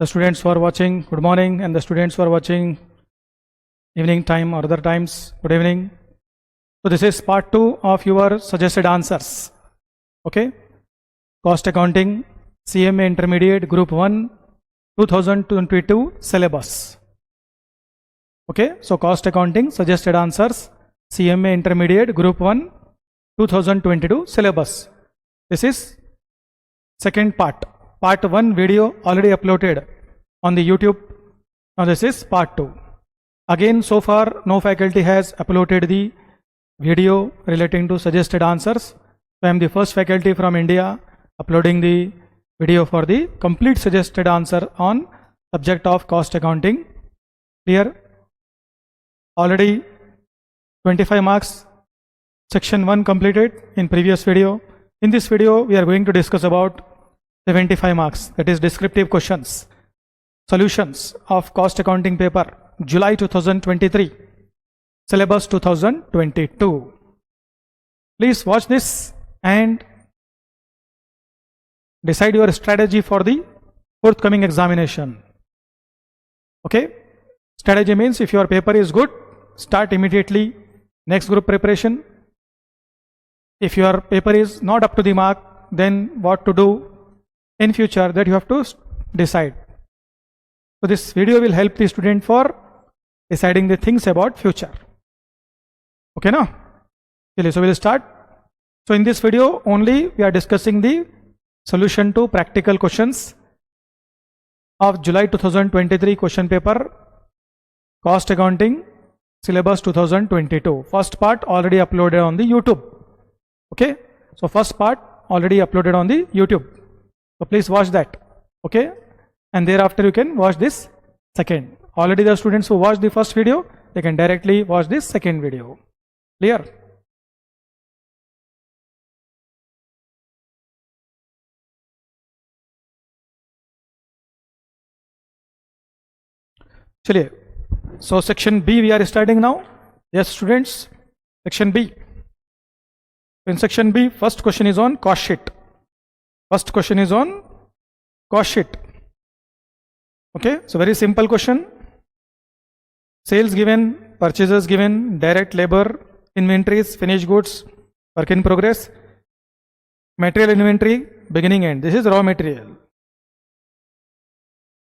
The students who are watching, good morning, and the students who are watching evening time or other times, good evening. So this is part 2 of your suggested answers. Okay, cost accounting, CMA intermediate group 1, 2022 syllabus. Okay, so cost accounting suggested answers, CMA intermediate group 1, 2022 syllabus. This is second part. Part 1 video already uploaded on the YouTube. Now this is part 2. Again, so far no faculty has uploaded the video relating to suggested answers. So I am the first faculty from India uploading the video for the complete suggested answer on subject of cost accounting. Clear? Already 25 marks section 1 completed in previous video. In this video we are going to discuss about 75 marks, that is descriptive questions, solutions of cost accounting paper, July 2023, syllabus 2022. Please watch this and decide your strategy for the forthcoming examination. Okay, strategy means if your paper is good, start immediately next group preparation. If your paper is not up to the mark, then what to do in future, that you have to decide. So this video will help the student for deciding the things about future. Okay, now? So we'll start. So in this video only we are discussing the solution to practical questions of July 2023 question paper, cost accounting, syllabus 2022. First part already uploaded on the YouTube. Okay, so first part already uploaded on the YouTube. So please watch that, okay, and thereafter you can watch this second. Already the students who watched the first video, they can directly watch this second video. Clear? Chaliye. So section B we are starting now. Yes students, section B. In section B, first question is on cost sheet. First question is on cost sheet. Okay, so very simple question. Sales given, purchases given, direct labor, inventories, finished goods, work in progress, material inventory, beginning end. This is raw material.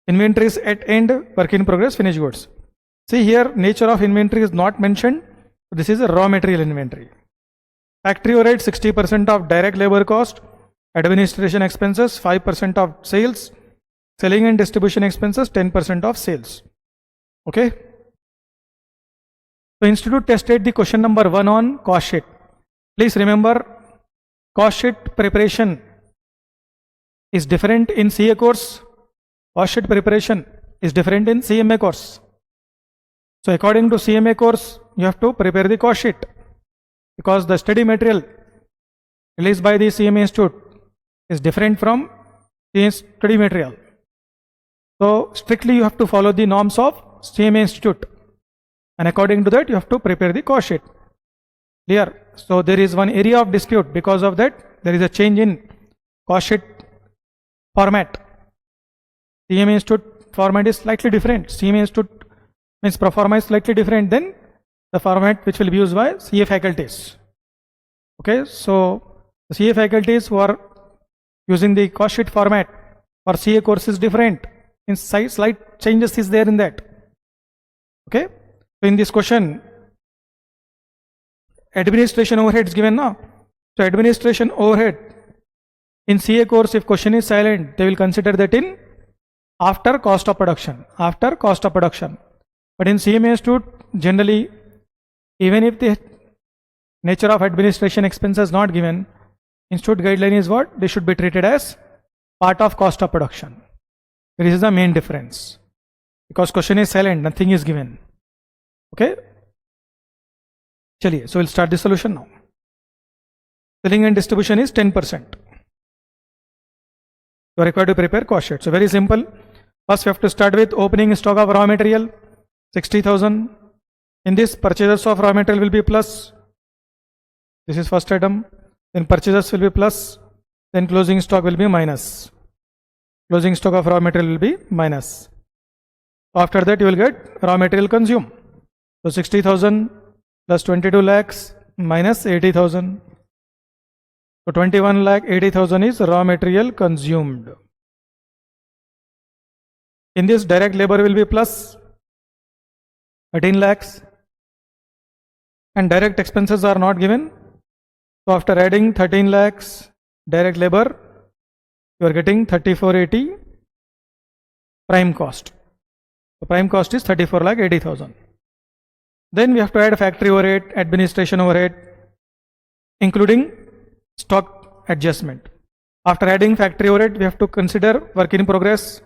Inventories at end, work in progress, finished goods. See here, nature of inventory is not mentioned. This is a raw material inventory. Factory overhead 60% of direct labor cost. Administration expenses 5% of sales, selling and distribution expenses 10% of sales. Okay. So institute tested the question number 1 on cost sheet. Please remember, cost sheet preparation is different in CA course. Cost sheet preparation is different in CMA course. So according to CMA course, you have to prepare the cost sheet because the study material released by the CMA Institute is different from the study material. So strictly you have to follow the norms of CMA Institute, and according to that you have to prepare the cost sheet. Clear? So there is one area of dispute, because of that there is a change in cost sheet format. CMA Institute format is slightly different. CMA Institute means pro forma is slightly different than the format which will be used by CA faculties. Okay, so the CA faculties who are using the cost sheet format for CA course is different. In slight changes is there in that. Okay. So in this question, administration overhead is given now. So administration overhead in CA course, if question is silent, they will consider that in after cost of production. After cost of production. But in CMA Institute, generally, even if the nature of administration expense is not given, Institute guideline is what? They should be treated as part of cost of production. This is the main difference. Because question is silent, nothing is given. Okay? Chaliye, so we'll start the solution now. Selling and distribution is 10%. You are required to prepare cost sheet. So very simple. First we have to start with opening stock of raw material, 60,000. In this, purchases of raw material will be plus. This is first item. Then purchases will be plus, then closing stock will be minus. closing stock of raw material will be minus. After that you will get raw material consumed. So 60,000 plus 22 lakhs minus 80,000. So 21 lakh 80,000 is raw material consumed. In this, direct labor will be plus 13 lakhs and direct expenses are not given. So after adding 13 lakhs direct labor, you are getting 3480 prime cost. The prime cost is 34 lakh 80,000. Then we have to add factory overhead, administration overhead, including stock adjustment. After adding factory overhead, we have to consider work in progress,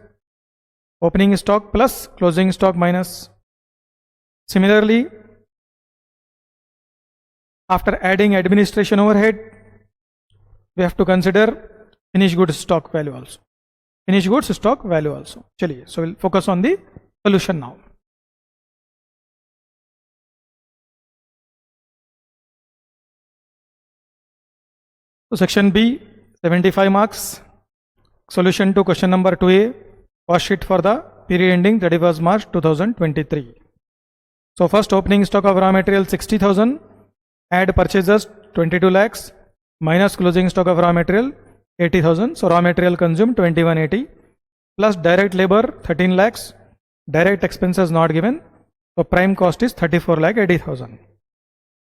opening stock plus closing stock minus. Similarly, after adding administration overhead, we have to consider finished goods stock value also. Finished goods stock value also. Chaliye, so we'll focus on the solution now. So section B, 75 marks. Solution to question number 2A, cost sheet for the period ending 31st March 2023. So first, opening stock of raw material 60,000, add purchases 22 lakhs, minus closing stock of raw material 80,000. So raw material consumed 2180, plus direct labor 13 lakhs, direct expenses not given. So prime cost is 34 lakh 80,000.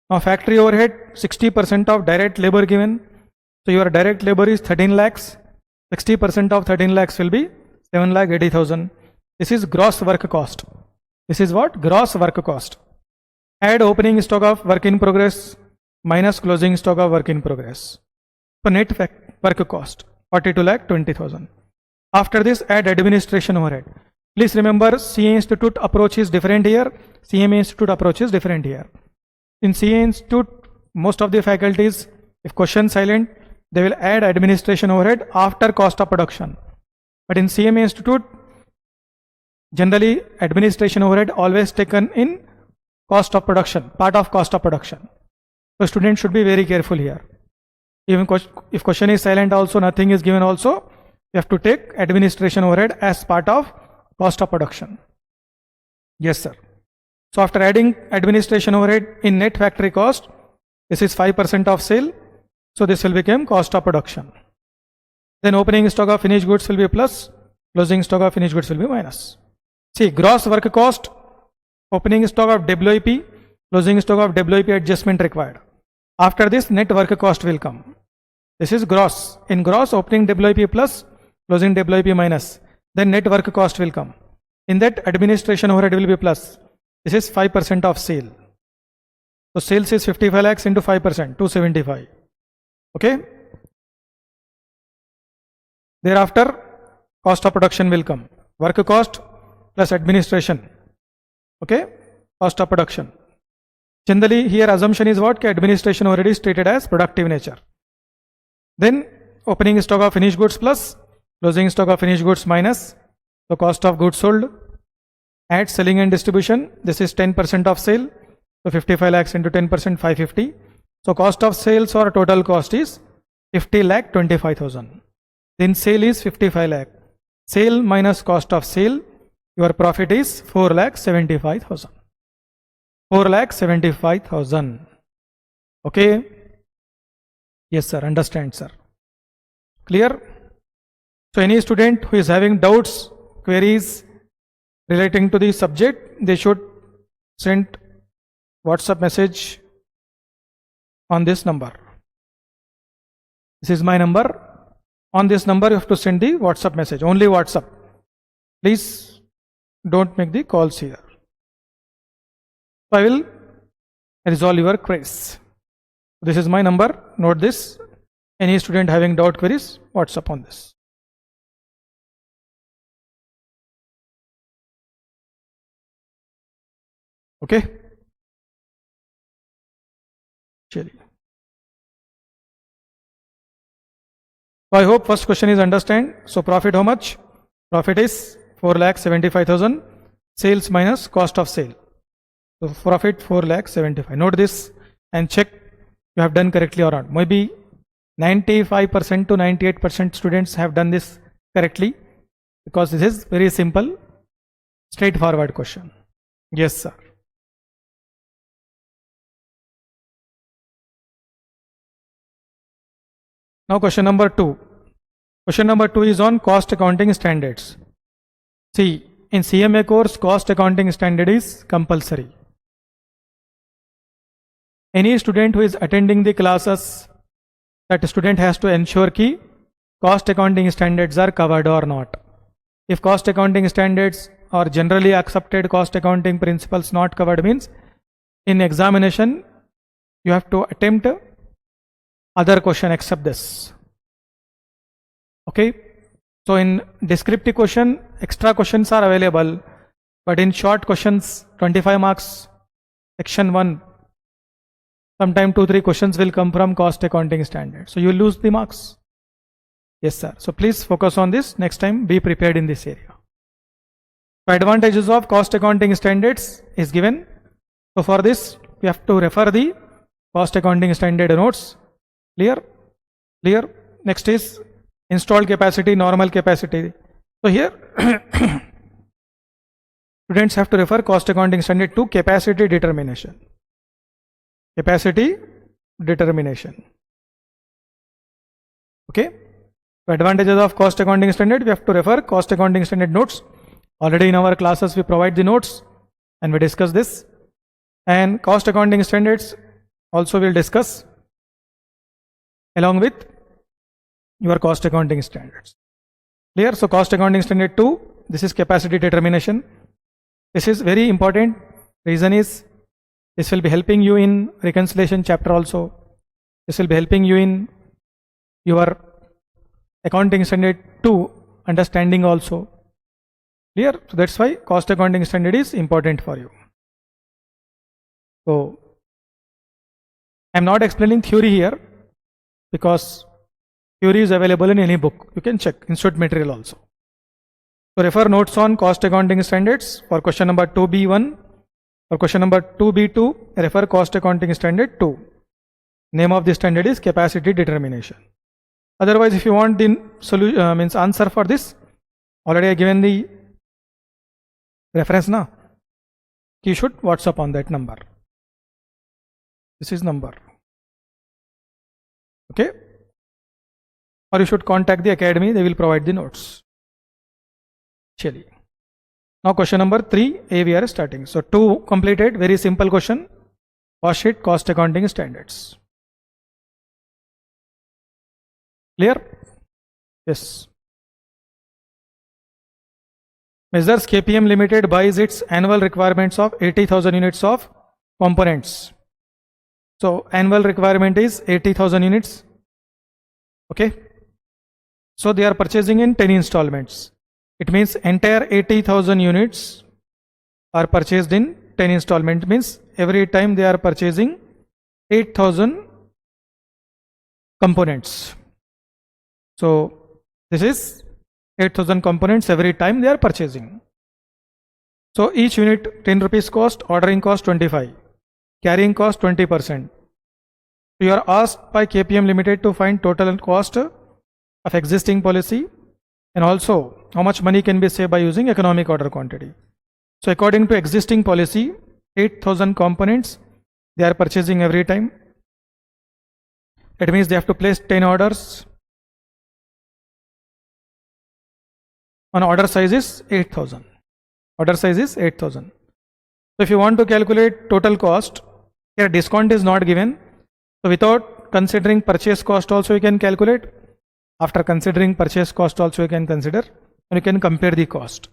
Now factory overhead 60% of direct labor given. So your direct labor is 13 lakhs. 60% of 13 lakhs will be 7 lakh 80,000. This is gross work cost. This is what? Gross work cost. Add opening stock of work in progress minus closing stock of work in progress. So net work cost 42 lakh 20,000. After this, add administration overhead. Please remember, CA Institute approach is different here. CMA Institute approach is different here. In CA Institute, most of the faculties, if question silent, they will add administration overhead after cost of production. But in CMA Institute, generally administration overhead always taken in cost of production, part of cost of production. So students should be very careful here. Even if question is silent also, nothing is given also, you have to take administration overhead as part of cost of production. Yes, sir. So after adding administration overhead in net factory cost, this is 5% of sale. So this will become cost of production. Then opening stock of finished goods will be plus, closing stock of finished goods will be minus. See, gross work cost, opening stock of WIP, closing stock of WIP adjustment required. After this, net work cost will come. This is gross. In gross, opening WIP plus, closing WIP minus. Then net work cost will come. In that, administration overhead will be plus. This is 5% of sale. So sales is 55 lakhs into 5%, 275. Okay. Thereafter, cost of production will come. Work cost plus administration. Okay. Cost of production. Generally, here assumption is what? Administration already is treated as productive nature. Then opening stock of finished goods plus, closing stock of finished goods minus the cost of goods sold. Add selling and distribution. This is 10% of sale. So 55 lakhs into 10%, 550. So cost of sales or total cost is 50 lakh 25,000. Then sale is 55 lakh. Sale minus cost of sale, your profit is 4 lakh 75,000. 4 lakh 75,000. Okay. Yes, sir. Understand, sir. Clear? So any student who is having doubts, queries relating to the subject, they should send WhatsApp message on this number. This is my number. On this number, you have to send the WhatsApp message. Only WhatsApp. Please don't make the calls here. So I will resolve your queries. This is my number. Note this. Any student having doubt queries, WhatsApp on this. Okay. So I hope first question is understand. So profit how much? Profit is 4 lakh 75,000. Sales minus cost of sale. So profit 4 lakh 75. Note this and check you have done correctly or not. Maybe 95% to 98% students have done this correctly. because this is very simple, straightforward question. Yes, sir. Now question number 2. Question number 2 is on cost accounting standards. See, in CMA course, cost accounting standard is compulsory. Any student who is attending the classes, that student has to ensure कि cost accounting standards are covered or not. If cost accounting standards or generally accepted cost accounting principles not covered, means in examination you have to attempt other question except this. Okay, so in descriptive question extra questions are available, but in short questions 25 marks section 1, sometime 2-3 questions will come from cost accounting standard, so you will lose the marks. Yes sir, so please focus on this. Next time be prepared in this area. So advantages of cost accounting standards is given. So for this we have to refer the cost accounting standard notes. Clear? Next is installed capacity, normal capacity. So here students have to refer cost accounting standard to capacity determination. Okay, so advantages of cost accounting standard, we have to refer cost accounting standard notes. Already in our classes we provide the notes and we discuss this, and cost accounting standards also we'll discuss along with your cost accounting standards. Clear? So cost accounting standard 2, this is capacity determination. This is very important. Reason is this will be helping you in reconciliation chapter also. This will be helping you in your accounting standard 2 understanding also. Clear? So that's why cost accounting standard is important for you. So I am not explaining theory here because theory is available in any book. You can check institute material also. So refer notes on cost accounting standards for question number 2B1. For question number 2B2, refer cost accounting standard 2. Name of the standard is capacity determination. Otherwise, if you want the solution means answer for this, already I given the reference now. You should WhatsApp on that number. This is number. Okay, or you should contact the academy, they will provide the notes. Chali. Now question number 3A we are starting. So 2 completed, very simple question. Cost sheet, cost accounting standards. Clear? Yes. Measures KPM Limited buys its annual requirements of 80,000 units of components. So annual requirement is 80,000 units. Okay. So they are purchasing in 10 installments. It means entire 80,000 units are purchased in 10 installments. Means every time they are purchasing 8,000 components. So this is 8,000 components every time they are purchasing. So each unit 10 rupees cost, ordering cost 25, carrying cost 20%. You are asked by KPM Limited to find total cost of existing policy and also how much money can be saved by using economic order quantity. So according to existing policy, 8,000 components they are purchasing every time. That means they have to place 10 orders. On order size is 8,000. Order size is 8,000. So if you want to calculate total cost, here discount is not given. So without considering purchase cost also you can calculate. After considering purchase cost also you can consider, and you can compare the cost.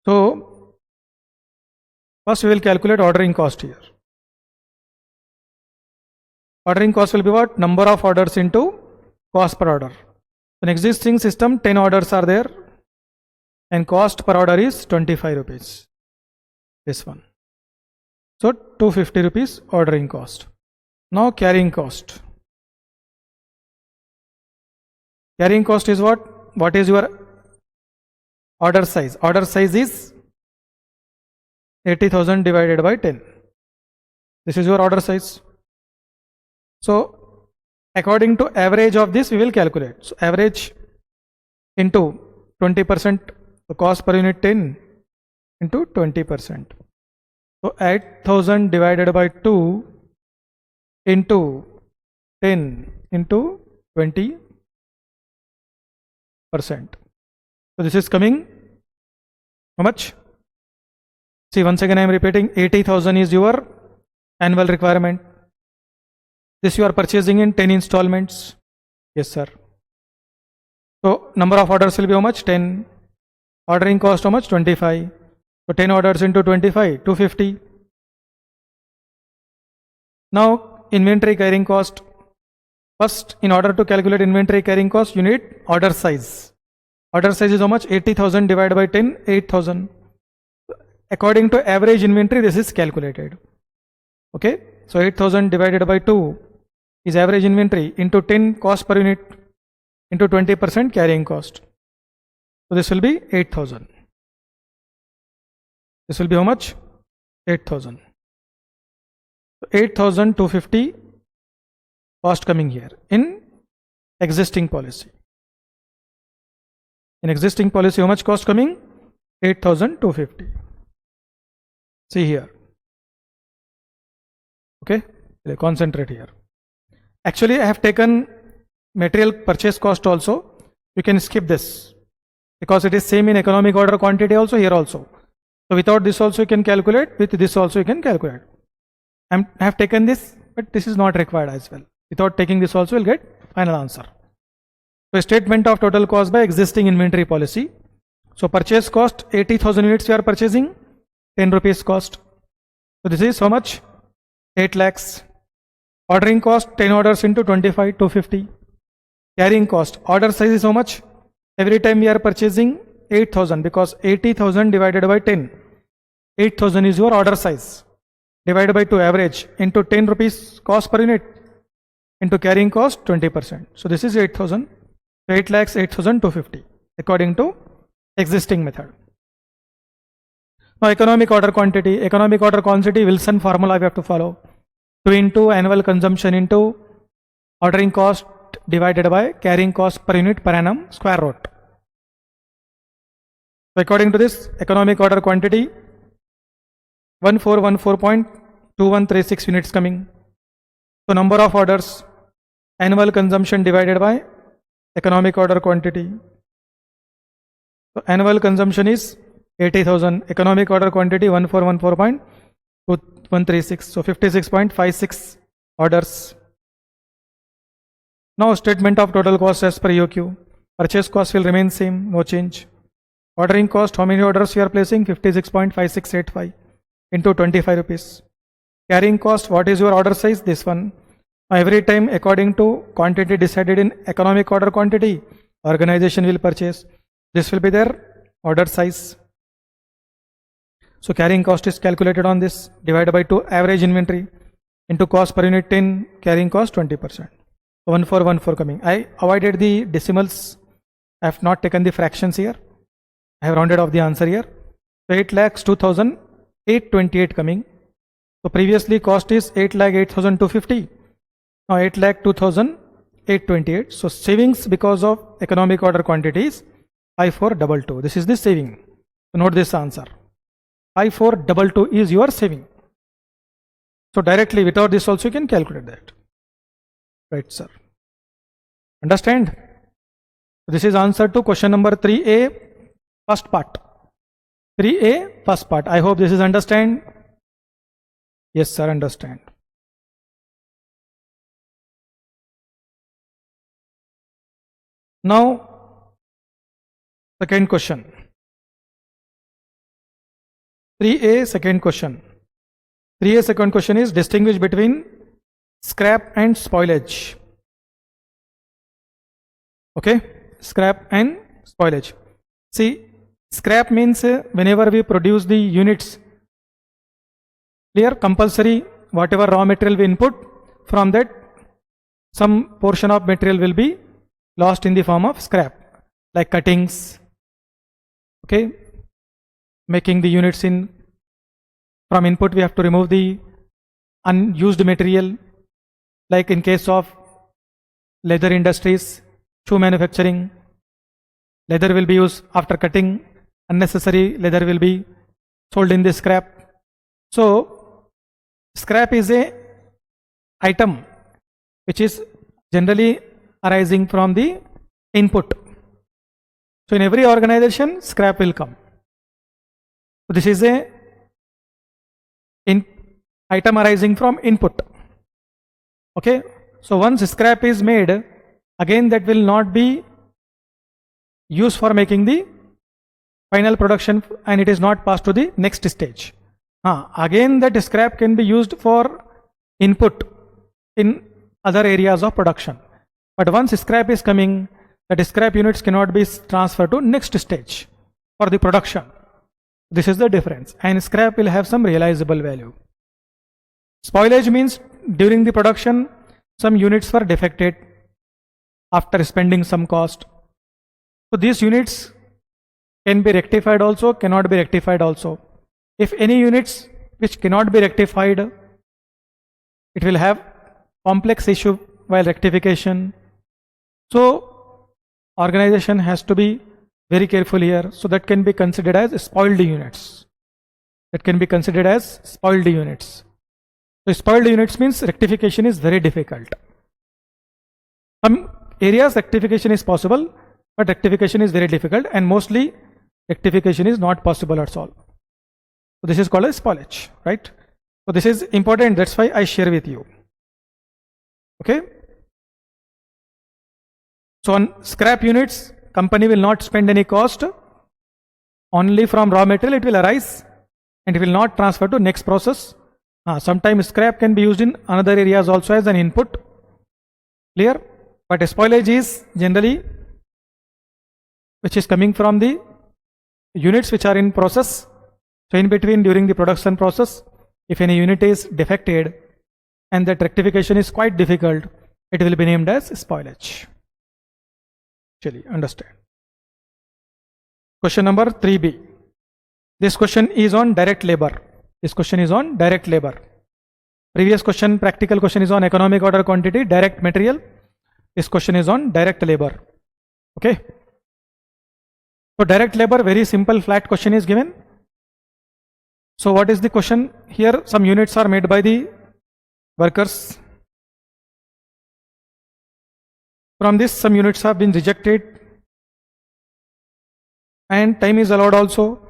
So first we will calculate ordering cost here. Ordering cost will be what? Number of orders into cost per order. In existing system 10 orders are there and cost per order is 25 rupees. This one. So 250 rupees ordering cost. Now carrying cost. Carrying cost is what? What is your order size? Order size is 80,000 divided by 10. This is your order size. So according to average of this we will calculate. So average into 20%, so cost per unit 10 into 20%. So 8,000 divided by 2 into 10 into 20%. So this is coming how much? See, once again I am repeating, 80,000 is your annual requirement. This you are purchasing in 10 installments. Yes, sir. So number of orders will be how much? 10. Ordering cost how much? 25. So 10 orders into 25, 250. Now inventory carrying cost. First, in order to calculate inventory carrying cost, you need order size. Order size is how much? 80,000 divided by 10, 8,000. According to average inventory, this is calculated. Okay, so 8,000 divided by 2 is average inventory into 10 cost per unit into 20% carrying cost. So this will be 8,000. This will be how much? 8,000. 8,250 cost coming here in existing policy. In existing policy, how much cost coming? 8,250. See here. Okay, concentrate here. Actually, I have taken material purchase cost also. You can skip this because it is same in economic order quantity also, here also. So without this also you can calculate, with this also you can calculate. I have taken this, but this is not required as well. Without taking this also, you'll get final answer. So a statement of total cost by existing inventory policy. So purchase cost 80,000 units you are purchasing, 10 rupees cost. So this is how much? 8 lakhs. Ordering cost 10 orders into 25, 250. Carrying cost, order size is how much? Every time we are purchasing 8,000 because 80,000 divided by 10. 8,000 is your order size. Divided by 2 average into 10 rupees cost per unit into carrying cost 20%. So this is 8,000. 8 lakhs 8,250 according to existing method. Now economic order quantity. Economic order quantity Wilson formula we have to follow. 2 into annual consumption into ordering cost divided by carrying cost per unit per annum square root. So according to this economic order quantity 1414.2136 units coming. So number of orders, annual consumption divided by economic order quantity. So annual consumption is 80,000, economic order quantity 1414.136, so 56.56 orders. Now statement of total cost as per EOQ. Purchase cost will remain same, no change. Ordering cost, how many orders you are placing? 56.5685 into 25 rupees. Carrying cost, what is your order size? This one. Every time according to quantity decided in economic order quantity, organization will purchase. This will be their order size. So carrying cost is calculated on this, divided by 2 average inventory into cost per unit 10, carrying cost 20%. 1414 coming. I avoided the decimals. I have not taken the fractions here. I have rounded off the answer here. So 8 lakhs 2,828 coming. So previously cost is 8 lakh 8,250. Now 8 lakh 2,828. So savings because of economic order quantities 5422. This is the saving. So note this answer. 5422 is your saving. So directly without this also you can calculate that. Right, sir. Understand? This is answer to question number 3A, first part. 3A, first part. I hope this is understand. Yes, sir, understand. Now, second question. 3A, second question. 3A, second question is distinguish between scrap and spoilage. Okay, scrap and spoilage. See, scrap means whenever we produce the units, clear, compulsory, whatever raw material we input, from that some portion of material will be lost in the form of scrap, like cuttings, okay, making the units in, from input we have to remove the unused material, like in case of leather industries, shoe manufacturing, leather will be used after cutting, unnecessary leather will be sold in the scrap. So scrap is a item which is generally arising from the input. So in every organization, scrap will come. So this is a item arising from input. Okay. So once scrap is made, again that will not be used for making the final production, and it is not passed to the next stage. Again that scrap can be used for input in other areas of production. But once scrap is coming, that scrap units cannot be transferred to next stage for the production. This is the difference, and scrap will have some realizable value. Spoilage means during the production some units were defected after spending some cost. So these units can be rectified also, cannot be rectified also. If any units which cannot be rectified, it will have complex issue while rectification. So organization has to be very careful here. So that can be considered as spoiled units. That can be considered as spoiled units. So spoiled units means rectification is very difficult. Some areas rectification is possible, but rectification is very difficult, and mostly rectification is not possible at all. So this is called as spoilage, right? So this is important, that's why I share with you. Okay. So on scrap units, company will not spend any cost. Only from raw material it will arise, and it will not transfer to next process. Sometimes scrap can be used in another areas also as an input. Clear? But spoilage is generally which is coming from the units which are in process. So in between, during the production process, if any unit is defected and that rectification is quite difficult, it will be named as spoilage. Actually, understand. Question number 3b. This question is on direct labor. This question is on direct labor. Previous question, practical question, is on economic order quantity, direct material. This question is on direct labor. Okay. So direct labor, very simple flat question is given. So what is the question? Here some units are made by the workers. From this some units have been rejected, and time is allowed also.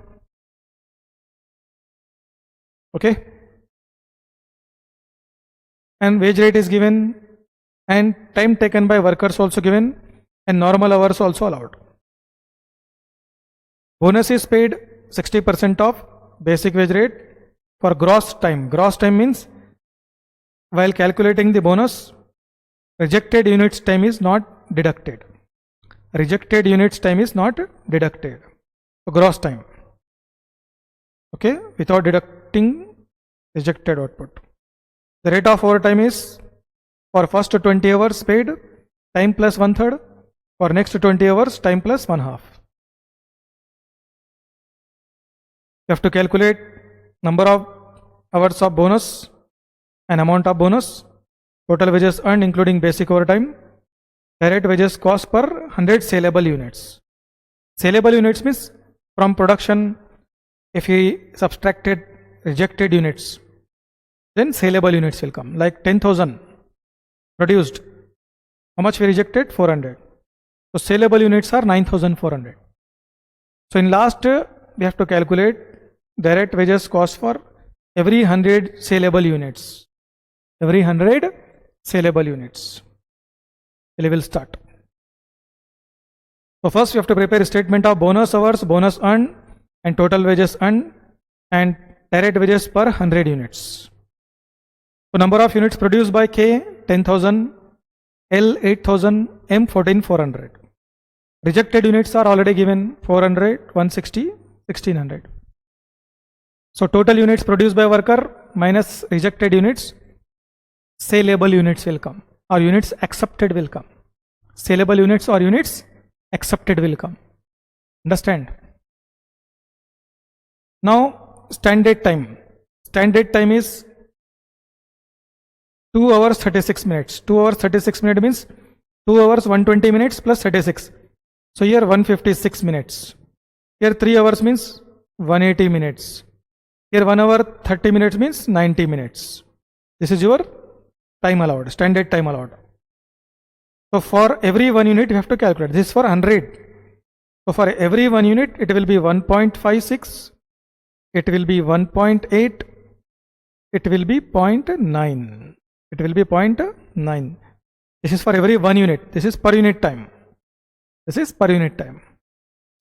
Okay. And wage rate is given, and time taken by workers also given, and normal hours also allowed. Bonus is paid 60% of basic wage rate for gross time. Gross time means while calculating the bonus, rejected units time is not deducted. Rejected units time is not deducted. So gross time. Okay, without deducting rejected output. The rate of overtime is for first 20 hours paid time plus 1/3, for next 20 hours time plus 1/2. You have to calculate number of hours of bonus and amount of bonus, total wages earned including basic overtime, direct wages cost per 100 saleable units. Saleable units means from production, if we subtracted rejected units, then saleable units will come. Like 10,000 produced, how much we rejected? 400. So saleable units are 9,400. So in last we have to calculate direct wages cost for every 100 saleable units. Every 100 saleable units. We will start. So first we have to prepare a statement of bonus hours, bonus earned, and total wages earned, and direct wages per 100 units. So number of units produced by K 10,000, L 8,000, M 14,400. Rejected units are already given 400, 160, 1600. So total units produced by worker minus rejected units, saleable units will come, or units accepted will come. Saleable units or units accepted will come. Understand? Now standard time. Standard time is 2 hours 36 minutes. 2 hours 36 minutes means 2 hours 120 minutes plus 36. So here 156 minutes. Here 3 hours means 180 minutes. Here 1 hour 30 minutes means 90 minutes. This is your time allowed, standard time allowed. So for every 1 unit you have to calculate. This is for 100. So for every 1 unit it will be 1.56, it will be 1.8, it will be 0.9. It will be 0.9. This is for every 1 unit. This is per unit time. This is per unit time.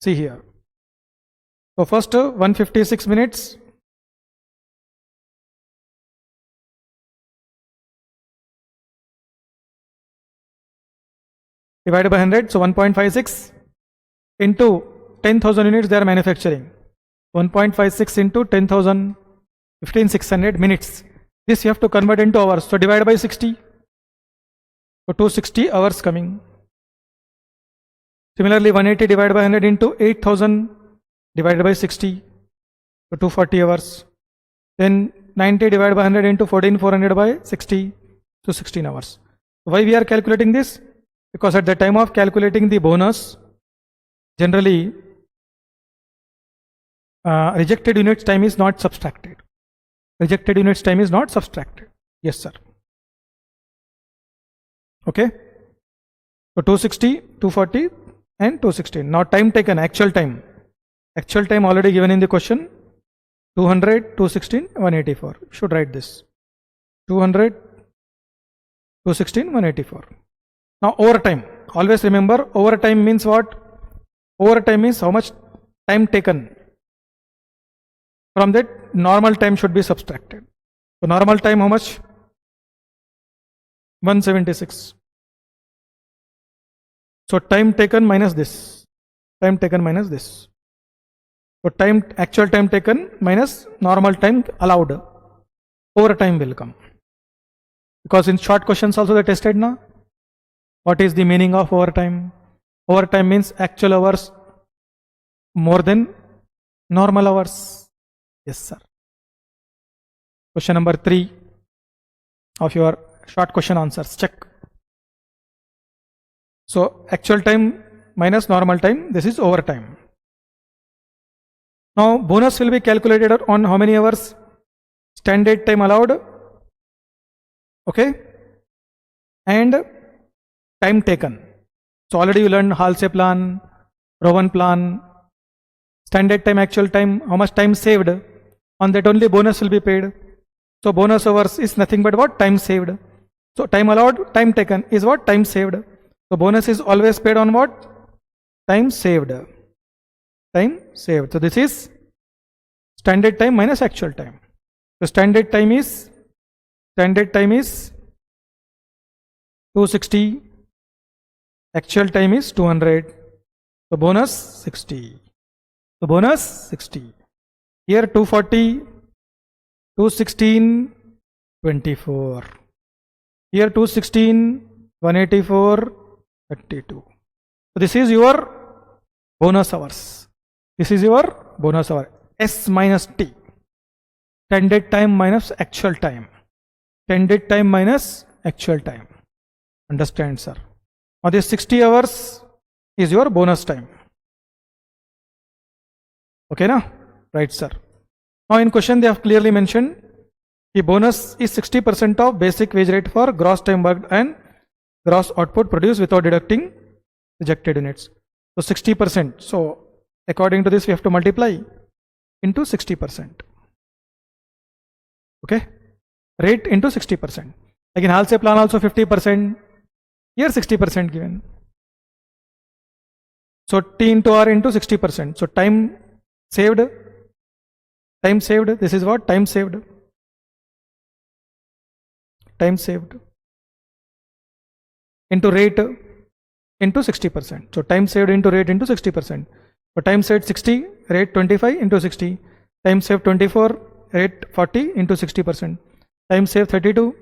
See here. So first 156 minutes. Divided by 100. So 1.56 into 10,000 units they are manufacturing. 1.56 into 10,000, 15,600 minutes. This you have to convert into hours. So divide by 60. So 260 hours coming. Similarly 180 divided by 100 into 8,000 divided by 60. So 240 hours. Then 90 divided by 100 into 14,400 by 60. So 16 hours. Why we are calculating this? Because at the time of calculating the bonus, generally rejected units time is not subtracted. Rejected units time is not subtracted. Yes, sir. Okay. So 260, 240 and 216. Now time taken, actual time. Actual time already given in the question. 200, 216, 184. Should write this. 200, 216, 184. Now overtime. Always remember, overtime means what? Overtime means how much time taken. From that, normal time should be subtracted. So normal time how much? 176. So time taken minus this. Time taken minus this. So time, actual time taken minus normal time allowed. Overtime will come. Because in short questions also they tested now. What is the meaning of overtime? Overtime means actual hours more than normal hours. Yes, sir. Question number 3 of your short question answers. Check. So actual time minus normal time, this is overtime. Now bonus will be calculated on how many hours? Standard time allowed. Okay. And time taken. So already you learned Halsey plan, Rowan plan, standard time, actual time, how much time saved. On that only bonus will be paid. So bonus hours is nothing but what? Time saved. So time allowed, time taken is what? Time saved. So bonus is always paid on what? Time saved. Time saved. So this is standard time minus actual time. So standard time is 260. Actual time is 200. So bonus 60. So bonus 60. Here 240, 216, 24. Here 216, 184, 32. So this is your bonus hours. This is your bonus hour. S minus T. Standard time minus actual time. Standard time minus actual time. Understand, sir? Now this 60 hours is your bonus time. Okay, na? Right, sir. Now in question they have clearly mentioned the bonus is 60% of basic wage rate for gross time worked and gross output produced without deducting rejected units. So 60%. So according to this we have to multiply into 60%. Okay. Rate into 60%. Again Halsey plan also 50%. Here 60% given. So T into R into 60%. So time saved. Time saved. This is what? Time saved. Time saved. Into rate into 60%. So time saved into rate into 60%. So time saved 60, rate 25 into 60. Time saved 24, rate 40 into 60%. Time saved 32,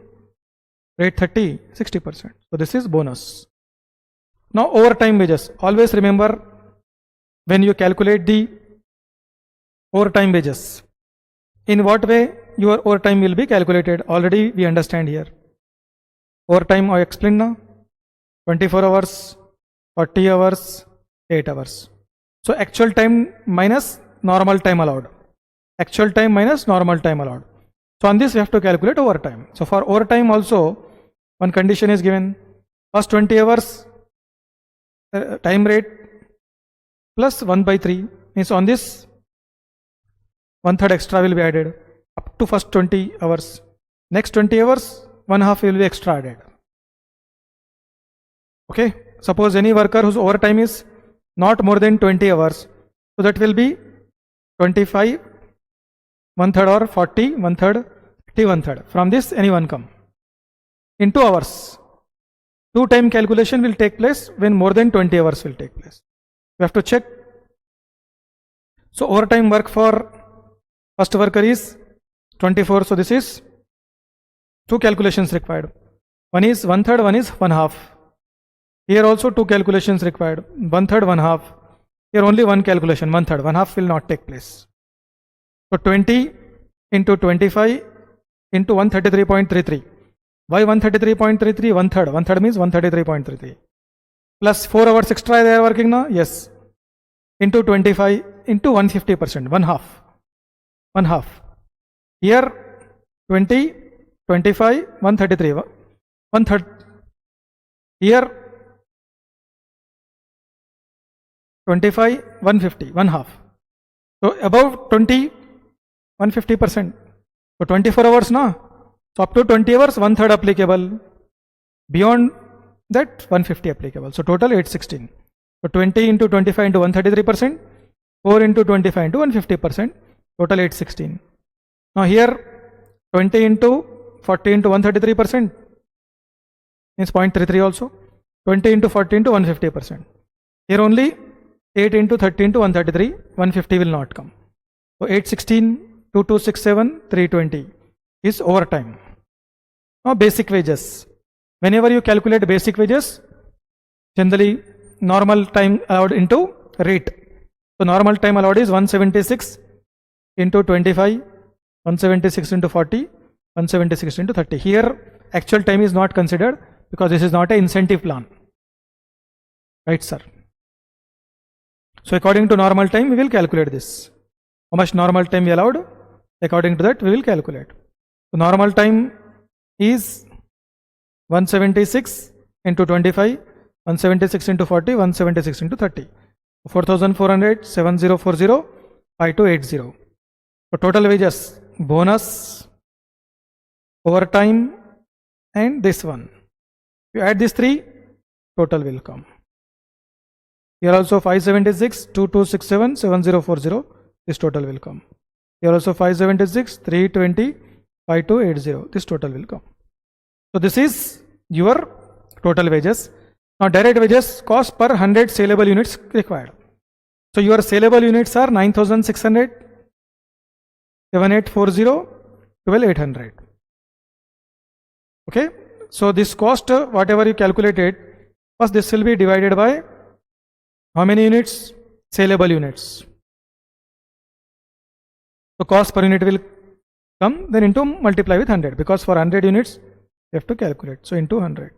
rate 30, 60%. So this is bonus. Now overtime wages. Always remember when you calculate the overtime wages, in what way your overtime will be calculated. Already we understand here. Overtime I explained now. 24 hours, 40 hours, 8 hours. So actual time minus normal time allowed. Actual time minus normal time allowed. So on this we have to calculate overtime. So for overtime also one condition is given. First 20 hours time rate plus 1/3 means on this 1/3 extra will be added up to first 20 hours. Next 20 hours 1/2 will be extra added. Okay. Suppose any worker whose overtime is not more than 20 hours. So that will be 25, 1/3 or 40, 1/3, 50, 1/3. From this anyone come. In 2 hours. 2 time calculation will take place when more than 20 hours will take place. We have to check. So overtime work for first worker is 24. So this is 2 calculations required. One is 1/3, one is 1/2. Here also 2 calculations required. 1/3, 1/2. Here only one calculation, 1/3. 1/2 will not take place. So 20 into 25 into 133.33. Why 133.33? 1/3. 1/3 means 133.33. Plus 4 hours extra they are working now? Yes. Into 25 into 150%. 1/2. 1/2. Here 20, 25, 133. 1/3. Here 25, 150. 1/2. So above 20, 150%. So 24 hours now. So up to 20 hours, 1/3 applicable. Beyond that, 150 applicable. So total 816. So 20 into 25 into 133%. 4 into 25 into 150%. Total 816. Now here 20 into 40 into 133% means 0.33 also. 20 into 40 into 150%. Here only 8 into 30 into 133, 150 will not come. So 816, 2267, 320 is overtime. Now basic wages. Whenever you calculate basic wages, generally normal time allowed into rate. So normal time allowed is 176 into 25, 176 into 40, 176 into 30. Here actual time is not considered because this is not an incentive plan. Right, sir? So according to normal time, we will calculate this. How much normal time we allowed? According to that, we will calculate. So normal time is 176 into 25, 176 into 40, 176 into 30. 4,400, 7040, 5280. So total wages, bonus, overtime, and this one. You add these 3, total will come. Here also 576, 2267, 7040, this total will come. Here also 576, 320, 5280, this total will come. So this is your total wages. Now direct wages, cost per 100 saleable units required. So your saleable units are 9600, 7840, 12800. Okay. So this cost, whatever you calculated, first this will be divided by how many units? Saleable units. So cost per unit will come, then into multiply with 100, because for 100 units you have to calculate. So into 100.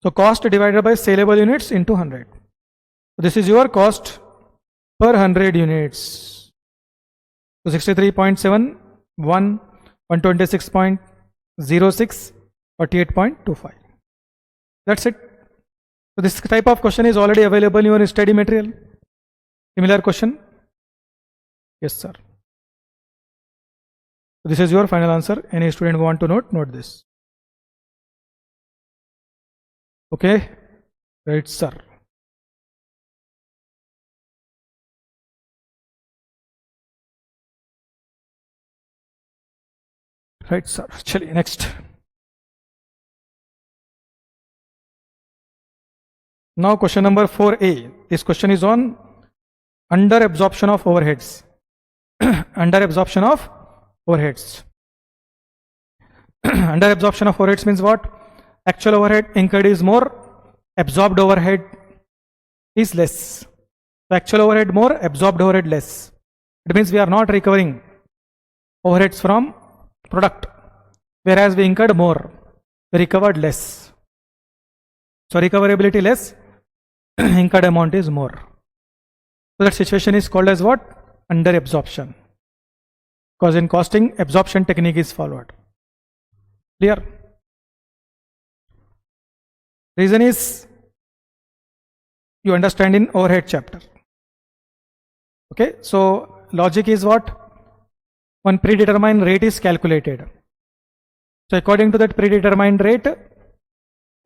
So cost divided by saleable units into 100. So this is your cost per 100 units. So 63.71, 126.06, 48.25. That's it. So this type of question is already available in your study material. Similar question? Yes, sir. So this is your final answer. Any student who want to note this. Okay. Right, sir. Right, sir. Actually, next. Now question number 4a. This question is on under absorption of overheads. Under absorption of overheads. Under absorption of overheads means what? Actual overhead incurred is more, absorbed overhead is less. So actual overhead more, absorbed overhead less. It means we are not recovering overheads from product, whereas we incurred more, we recovered less. So recoverability less, incurred amount is more. So that situation is called as what? Under absorption. Because in costing, absorption technique is followed. Clear? Reason is you understand in overhead chapter. Okay, so logic is what? One predetermined rate is calculated. So according to that predetermined rate,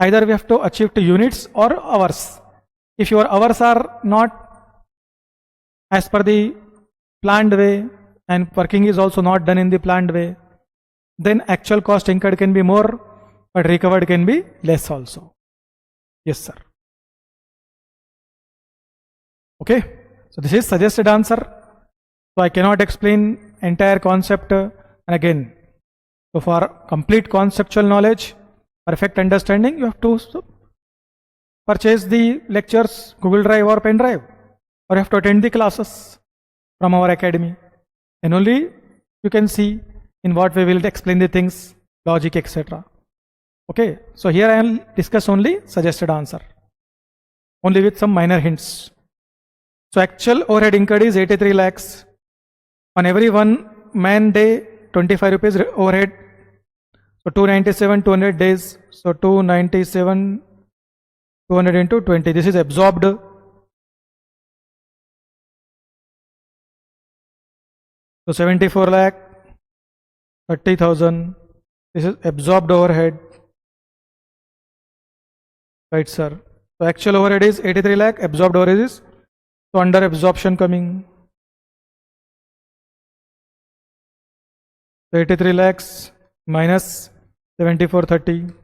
either we have to achieve to units or hours. If your hours are not as per the planned way and working is also not done in the planned way, then actual cost incurred can be more, but recovered can be less also. Yes, sir. Okay, so this is suggested answer. So I cannot explain entire concept again. So for complete conceptual knowledge, perfect understanding, you have to purchase the lectures, Google Drive or pen drive, or you have to attend the classes from our academy. And only you can see in what way we will explain the things, logic, etc. Okay, so here I will discuss only suggested answer, only with some minor hints. So actual overhead incurred is 83 lakhs. On every 1 man day, 25 rupees overhead. So 297, 200 days. So 297, 200 into 20. This is absorbed. So 74 lakh, 30,000. This is absorbed overhead. Right, sir. So actual overhead is 83 lakh, absorbed overhead is, so under absorption coming. 83 lakhs minus 7430,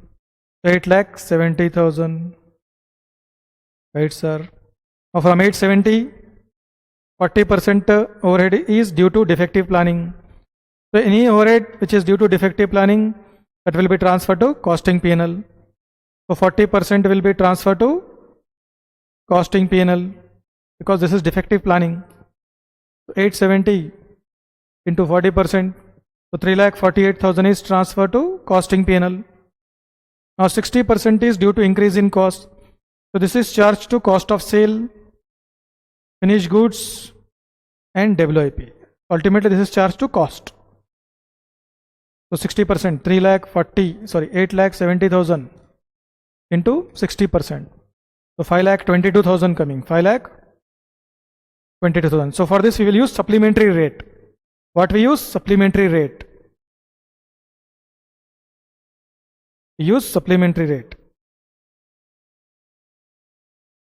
8 lakh 70,000. Right, sir. Now from 870, 40% overhead is due to defective planning. So any overhead which is due to defective planning, that will be transferred to costing P&L. So 40% will be transferred to costing P&L because this is defective planning. 870 into 40%. So 3,48,000 is transferred to costing P&L. Now 60% is due to increase in cost. So this is charged to cost of sale, finished goods and WIP. Ultimately this is charged to cost. So 60%, 8,70,000 into 60%. So 5,22,000 coming, 5,22,000. So for this we will use supplementary rate. What we use? Supplementary rate. We use supplementary rate.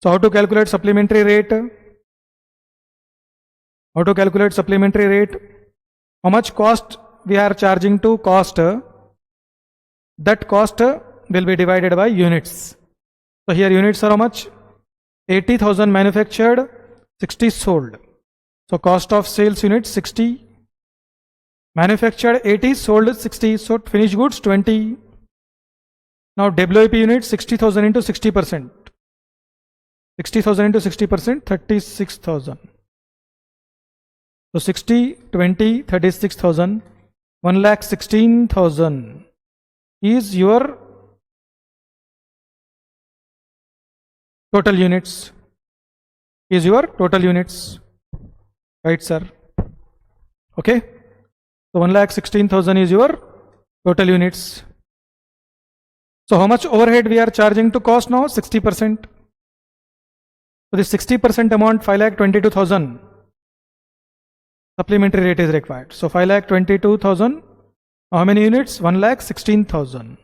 So how to calculate supplementary rate? How to calculate supplementary rate? How much cost we are charging to cost? That cost will be divided by units. So here units are how much? 80,000 manufactured, 60 sold. So cost of sales unit 60. Manufactured 80, sold 60, so finished goods 20. Now WIP unit 60,000 into 60%. 60,000 into 60%, 36,000. So 60, 20, 36,000. 1,16,000 is your total units. Is your total units. Right, sir? Okay. So 1,16,000 is your total units. So how much overhead we are charging to cost now? 60%. So this 60% amount, 5,22,000. Supplementary rate is required. So 5,22,000. How many units? 1,16,000.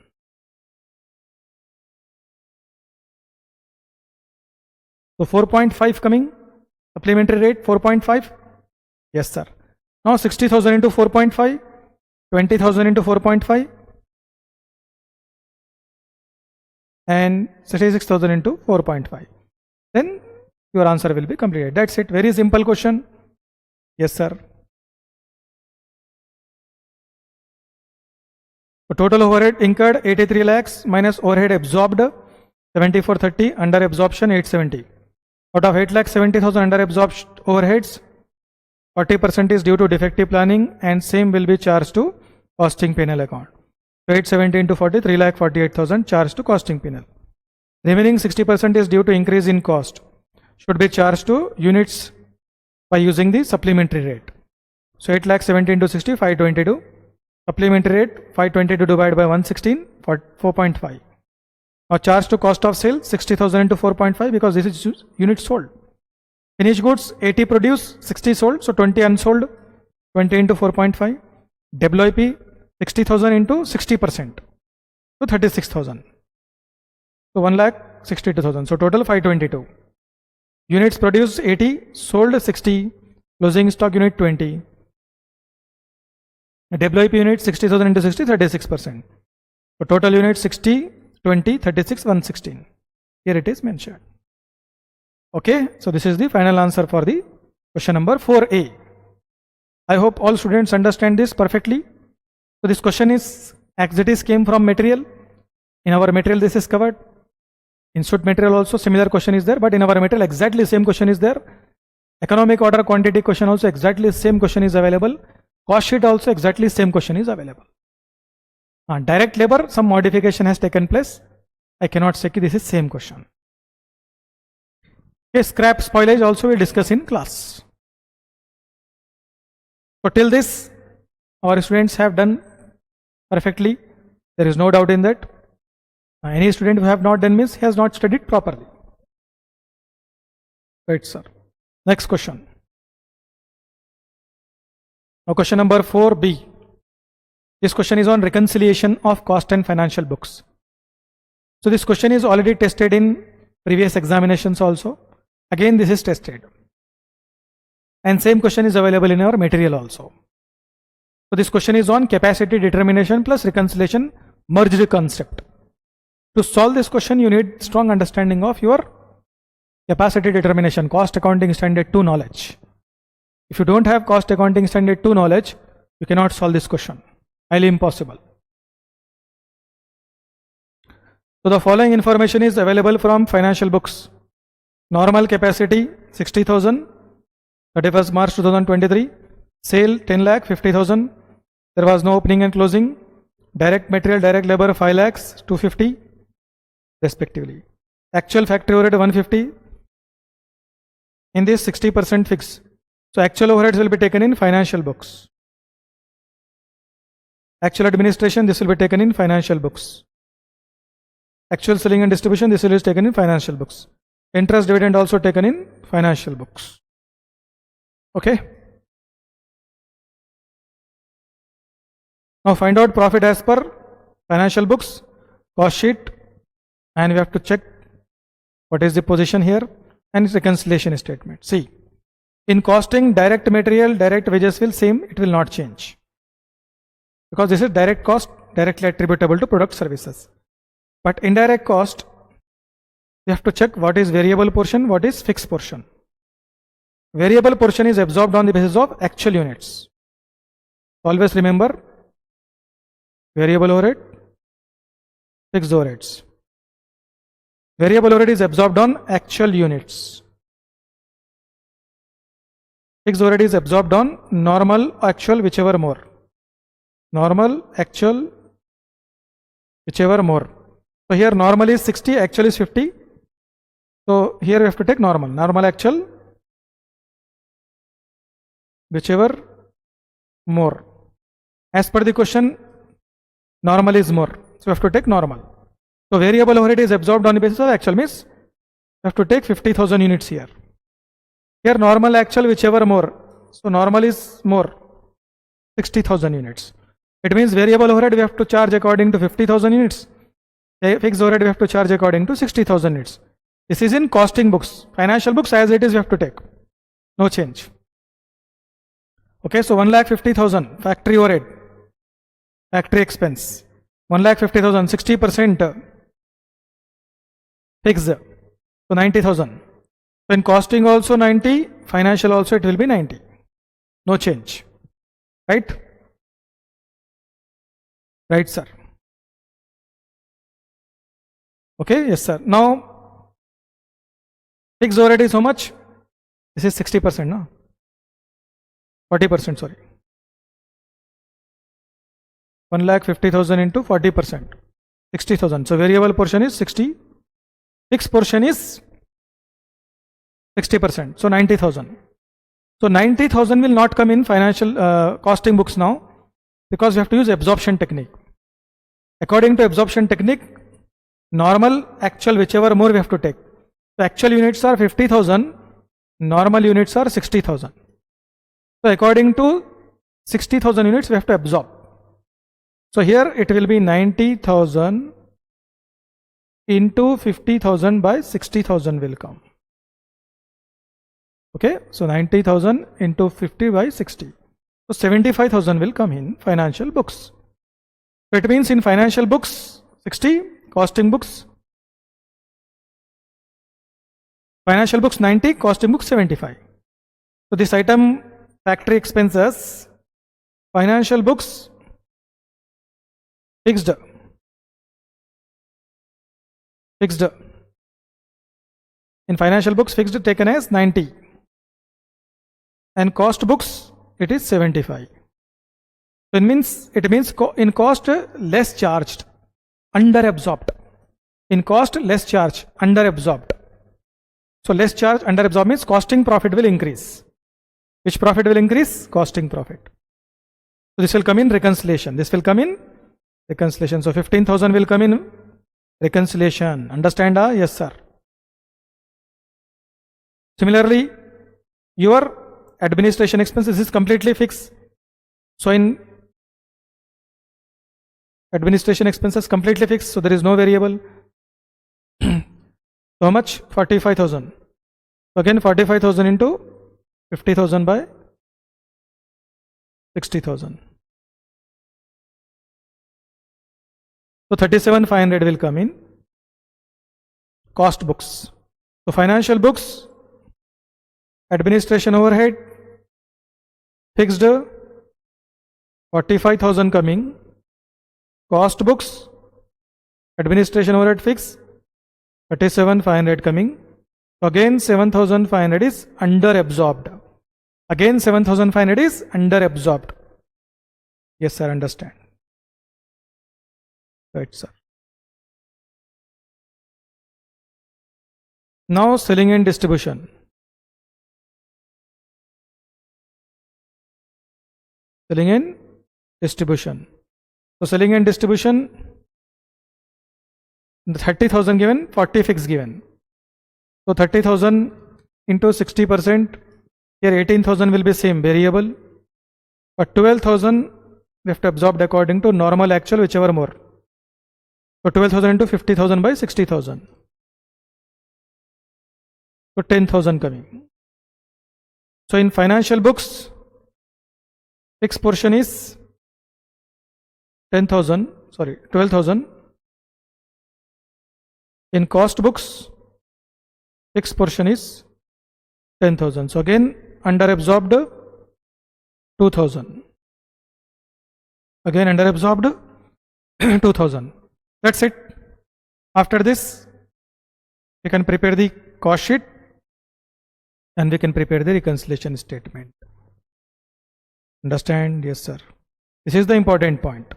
So 4.5 coming. Supplementary rate 4.5. Yes, sir. Now 60,000 into 4.5. 20,000 into 4.5. And 66,000 into 4.5. Then your answer will be completed. That's it. Very simple question. Yes, sir. So total overhead incurred 83 lakhs minus overhead absorbed 7430, under absorption 870. Out of 8,70,000 under absorbed overheads, 40% is due to defective planning and same will be charged to costing P&L account. So 870 into 40, 3,48,000 charged to costing P&L. Remaining 60% is due to increase in cost. Should be charged to units by using the supplementary rate. So 8 lakh 70 into 60, 522. Supplementary rate 522 divided by 116, 4.5. Now charge to cost of sale 60,000 into 4.5 because this is units sold. Finished goods 80 produced, 60 sold, so 20 unsold, 20 into 4.5. WIP 60,000 into 60%, so 36,000. So 1 lakh 62,000. So total 522. Units produced 80, sold 60, closing stock unit 20. WIP unit 60,000 into 60, 36%. So total unit 60, 20, 36, 116. Here it is mentioned. Okay, so this is the final answer for the question number 4A. I hope all students understand this perfectly. So this question is, as it is came from material. In our material this is covered. Institute material also similar question is there, but in our material exactly same question is there. Economic order quantity question also exactly same question is available. Cost sheet also exactly same question is available. Direct labor, some modification has taken place. I cannot say this is same question. Okay, scrap spoilage also we discuss in class. So till this, our students have done perfectly. There is no doubt in that. Any student who have not done means he has not studied properly. Right, sir. Next question. Now question number 4B. This question is on reconciliation of cost and financial books. So this question is already tested in previous examinations also. Again this is tested. And same question is available in our material also. So this question is on capacity determination plus reconciliation merged concept. To solve this question, you need strong understanding of your capacity determination, cost accounting standard 2 knowledge. If you don't have cost accounting standard 2 knowledge, you cannot solve this question. Highly impossible. So the following information is available from financial books. Normal capacity 60,000, 31st March 2023. Sale 10 lakh 50,000. There was no opening and closing. Direct material, direct labor 5 lakhs 250 respectively. Actual factory overhead 150. In this 60% fixed. So actual overheads will be taken in financial books. Actual administration, this will be taken in financial books. Actual selling and distribution, this will be taken in financial books. Interest dividend also taken in financial books. Okay. Now find out profit as per financial books, cost sheet, and we have to check what is the position here and reconciliation statement. See, in costing, direct material, direct wages will same, it will not change. Because this is direct cost directly attributable to product services. But indirect cost, you have to check what is variable portion, what is fixed portion. Variable portion is absorbed on the basis of actual units. Always remember, variable overhead, fixed overheads. Variable overhead is absorbed on actual units. Fixed overhead is absorbed on normal, actual, whichever more. Normal, actual, whichever more. So here normal is 60, actual is 50. So here we have to take normal. Normal, actual, whichever more. As per the question, normal is more. So we have to take normal. So variable overhead is absorbed on the basis of actual, means we have to take 50,000 units here. Here normal, actual, whichever more. So normal is more, 60,000 units. It means variable overhead we have to charge according to 50,000 units. Fixed overhead we have to charge according to 60,000 units. This is in costing books. Financial books as it is we have to take. No change. Okay, so 1,50,000 factory overhead, factory expense. 1,50,000, 60% fixed. So 90,000. So in costing also 90, financial also it will be 90. No change. Right? Right, sir. Okay, yes, sir. Now, fixed overhead is how much? This is 60%, no? 40%, sorry. 1,50,000 into 40%. 60,000. So variable portion is 60. Fixed portion is 60%. So 90,000. So 90,000 will not come in financial costing books now, because we have to use absorption technique. According to absorption technique, normal, actual, whichever more we have to take. So actual units are 50,000, normal units are 60,000. So according to 60,000 units we have to absorb. So here it will be 90,000 into 50,000 by 60,000 will come. Okay, so 90,000 into 50 by 60. So 75,000 will come in financial books. So it means in financial books 60, costing books, financial books 90, costing books 75. So this item, factory expenses, financial books fixed. In financial books fixed taken as 90, and cost books it is 75. So it means in cost less charged, under absorbed. In cost less charge, under absorbed. So less charge, under absorbed means costing profit will increase. Which profit will increase? Costing profit. So this will come in reconciliation. This will come in reconciliation. So 15,000 will come in reconciliation. Understand? Yes, sir. Similarly, your administration expenses is completely fixed. So in administration expenses completely fixed, so there is no variable. So how much? 45,000. So again 45,000 into 50,000 by 60,000. So 37,500 will come in cost books. So financial books, administration overhead fixed 45,000 coming, cost books, administration overhead fixed 37,500 coming. Again 7,500 is under absorbed. Again 7,500 is under absorbed. Yes, sir, understand. Right, sir. Now selling and distribution. Selling and distribution. So selling and distribution, the 30,000 given, 40 fixed given. So 30,000 into 60%, here 18,000 will be same variable, but 12,000 we have to absorb according to normal, actual, whichever more. So 12,000 into 50,000 by 60,000. So 10,000 coming. So in financial books, fixed portion is 12,000. In cost books, fixed portion is 10,000. So again under absorbed 2,000. Again under absorbed 2,000. That's it. After this, we can prepare the cost sheet and we can prepare the reconciliation statement. Understand? Yes, sir. This is the important point.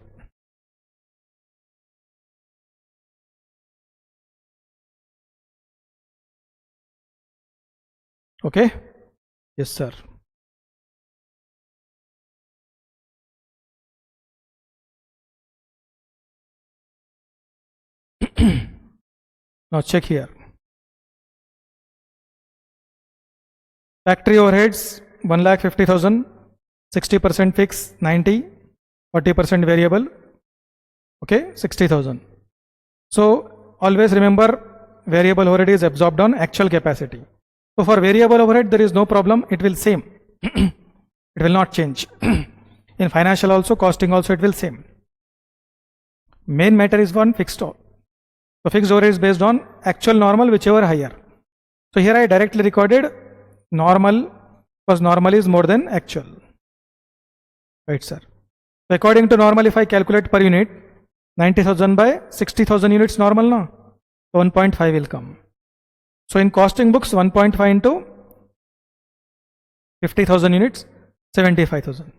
Okay? Yes, sir. Now check here. Factory overheads 1,50,000, 60% fixed, 90, 40% variable. Okay, 60,000. So always remember variable overhead is absorbed on actual capacity. So for variable overhead there is no problem, it will same. It will not change. In financial also, costing also it will same. Main matter is one fixed. So fixed overhead is based on actual, normal, whichever higher. So here I directly recorded normal because normal is more than actual. Right, sir. So according to normal, if I calculate per unit, 90,000 by 60,000 units normal now. So 1.5 will come. So in costing books, 1.5 into 50,000 units, 75,000.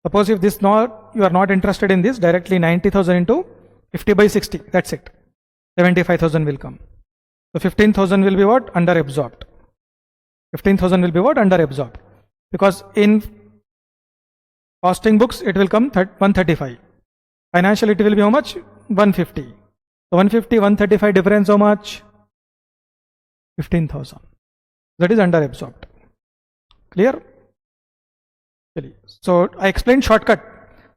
Suppose if this you are not interested in this, directly 90,000 into 50 by 60, that's it. 75,000 will come. So 15,000 will be what? Under absorbed. 15,000 will be what? Under absorbed. because in costing books it will come 135. Financial it will be how much? 150. So 150, 135 difference how much? 15,000. That is under absorbed. Clear? So I explained shortcut.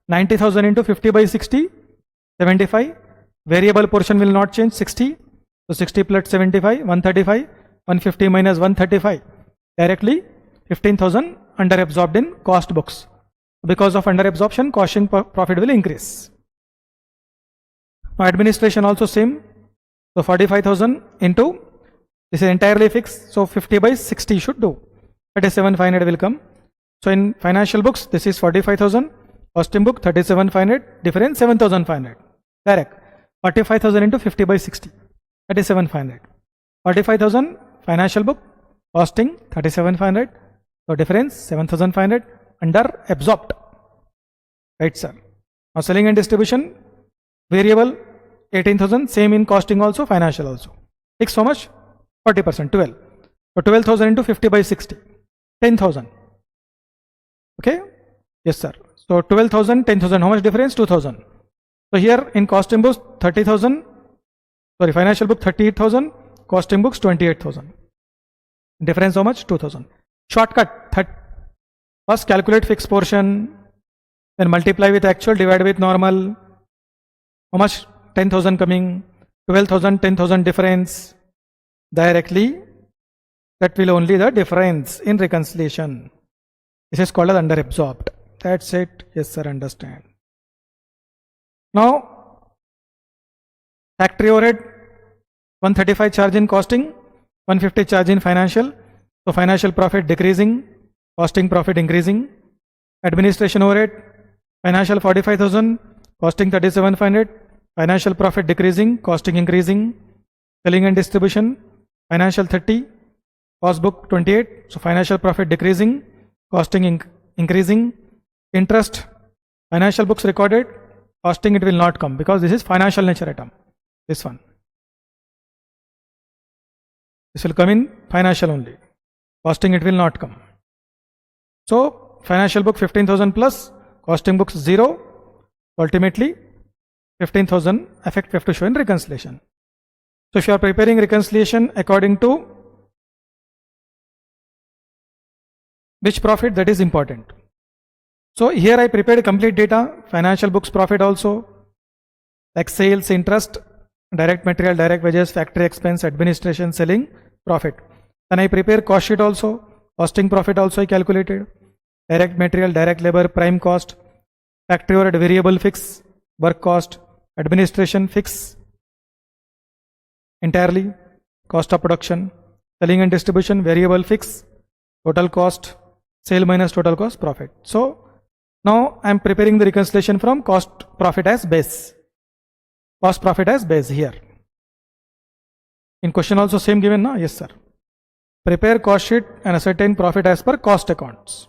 90,000 into 50 by 60, 75. Variable portion will not change, 60. So 60 plus 75, 135. 150 minus 135. Directly 15,000 under absorbed in cost books. Because of under absorption, costing profit will increase. Now administration also same. So 45,000 into, this is entirely fixed. So 50 by 60 should do. 37,500 will come. So in financial books, this is 45,000. Costing book 37,500. Difference 7,500. Direct. 45,000 into 50 by 60. 37,500. 45,000 financial book. Costing 37,500. So difference 7,500 under absorbed. Right, sir. Now selling and distribution. Variable 18,000. Same in costing also, financial also. Fixed how much? 40%, 12. So 12,000 into 50 by 60. 10,000. Okay? Yes, sir. So 12,000, 10,000. How much difference? 2,000. So here in costing books 30,000. Sorry, financial book 38,000. Costing books 28,000. Difference how much? 2,000. Shortcut. First calculate fixed portion. Then multiply with actual, divide with normal. How much? 10,000 coming. 12,000, 10,000 difference. Directly. That will only the difference in reconciliation. This is called as under absorbed. That's it. Yes, sir. Understand. Now, factory overhead 135 charge in costing, 150 charge in financial. So financial profit decreasing, costing profit increasing. Administration overhead, financial 45,000, costing 37,500. Financial profit decreasing, costing increasing. Selling and distribution, financial 30, cost book 28. So financial profit decreasing, costing increasing. Interest, financial books recorded, costing it will not come because this is financial nature item. This one. This will come in financial only. Costing it will not come. So financial book 15,000 plus, costing books 0. Ultimately 15,000 effect we have to show in reconciliation. So if you are preparing reconciliation according to which profit, that is important. So here I prepared complete data, financial books profit also, like sales, interest, direct material, direct wages, factory expense, administration, selling, profit. Then I prepare cost sheet also, costing profit also I calculated, direct material, direct labor, prime cost, factory overhead, variable fix, work cost, administration fix entirely, cost of production, selling and distribution, variable fix, total cost, sale minus total cost, profit. So now I am preparing the reconciliation from cost profit as base. Cost profit as base here. In question also same given, na? Yes, sir. Prepare cost sheet and ascertain profit as per cost accounts.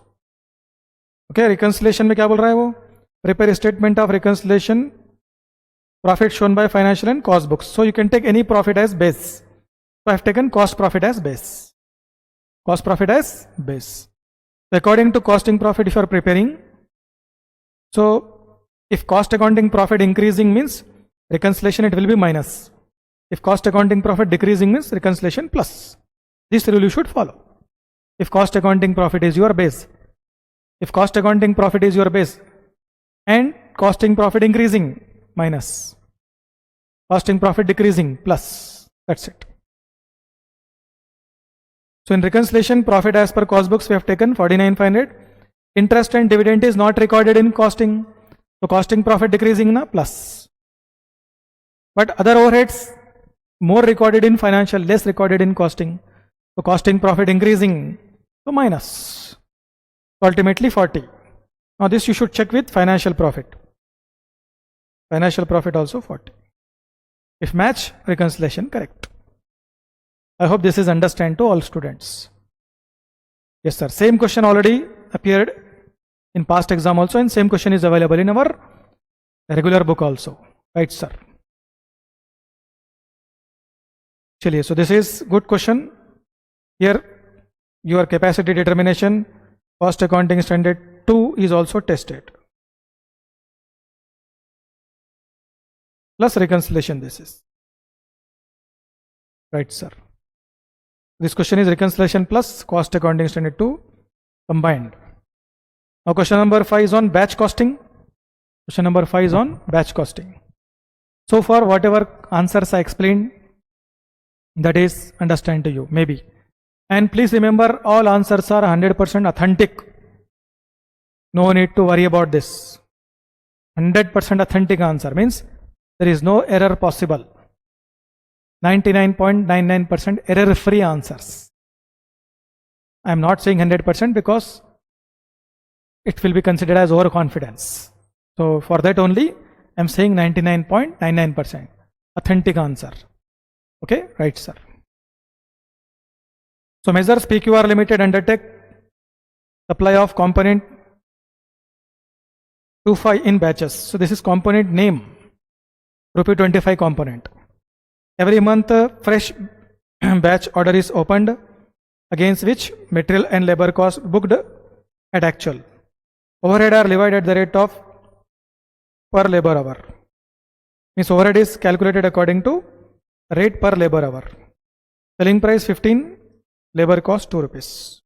Okay, reconciliation में क्या बोल रहा है वो? Prepare statement of reconciliation. Profit shown by financial and cost books. So you can take any profit as base. So I have taken cost profit as base. Cost profit as base. So according to costing profit, if you are preparing, so if cost accounting profit increasing means reconciliation it will be minus. If cost accounting profit decreasing means reconciliation plus. This rule you should follow. If cost accounting profit is your base, if cost accounting profit is your base and costing profit increasing, minus. Costing profit decreasing, plus. That's it. So in reconciliation, profit as per cost books we have taken 49,500. Interest and dividend is not recorded in costing. So costing profit decreasing na plus. But other overheads more recorded in financial, less recorded in costing. So costing profit increasing, so minus. Ultimately 40. Now this you should check with financial profit. Financial profit also 40. If match, reconciliation correct. I hope this is understand to all students. Yes, sir. Same question already appeared in past exam also, and same question is available in our regular book also. Right, sir. Chaliye, so this is good question. Here your capacity determination, Cost accounting standard 2 is also tested. Plus reconciliation this is. Right, sir. This question is reconciliation plus cost accounting standard 2 combined. Now question number 5 is on batch costing. Question number 5 is on batch costing. So far whatever answers I explained, that is understand to you maybe. And please remember, all answers are 100% authentic. No need to worry about this. 100% authentic answer means there is no error possible. 99.99% error-free answers. I am not saying 100% because it will be considered as overconfidence. So for that only I am saying 99.99% authentic answer. Okay, right, sir. So measures PQR Limited undertake supply of component 25 in batches. So this is component name, rupee 25 component. Every month fresh batch order is opened, against which material and labor cost booked at actual. Overhead are levied at the rate of per labor hour. Means overhead is calculated according to rate per labor hour. Selling price 15, labor cost 2 rupees.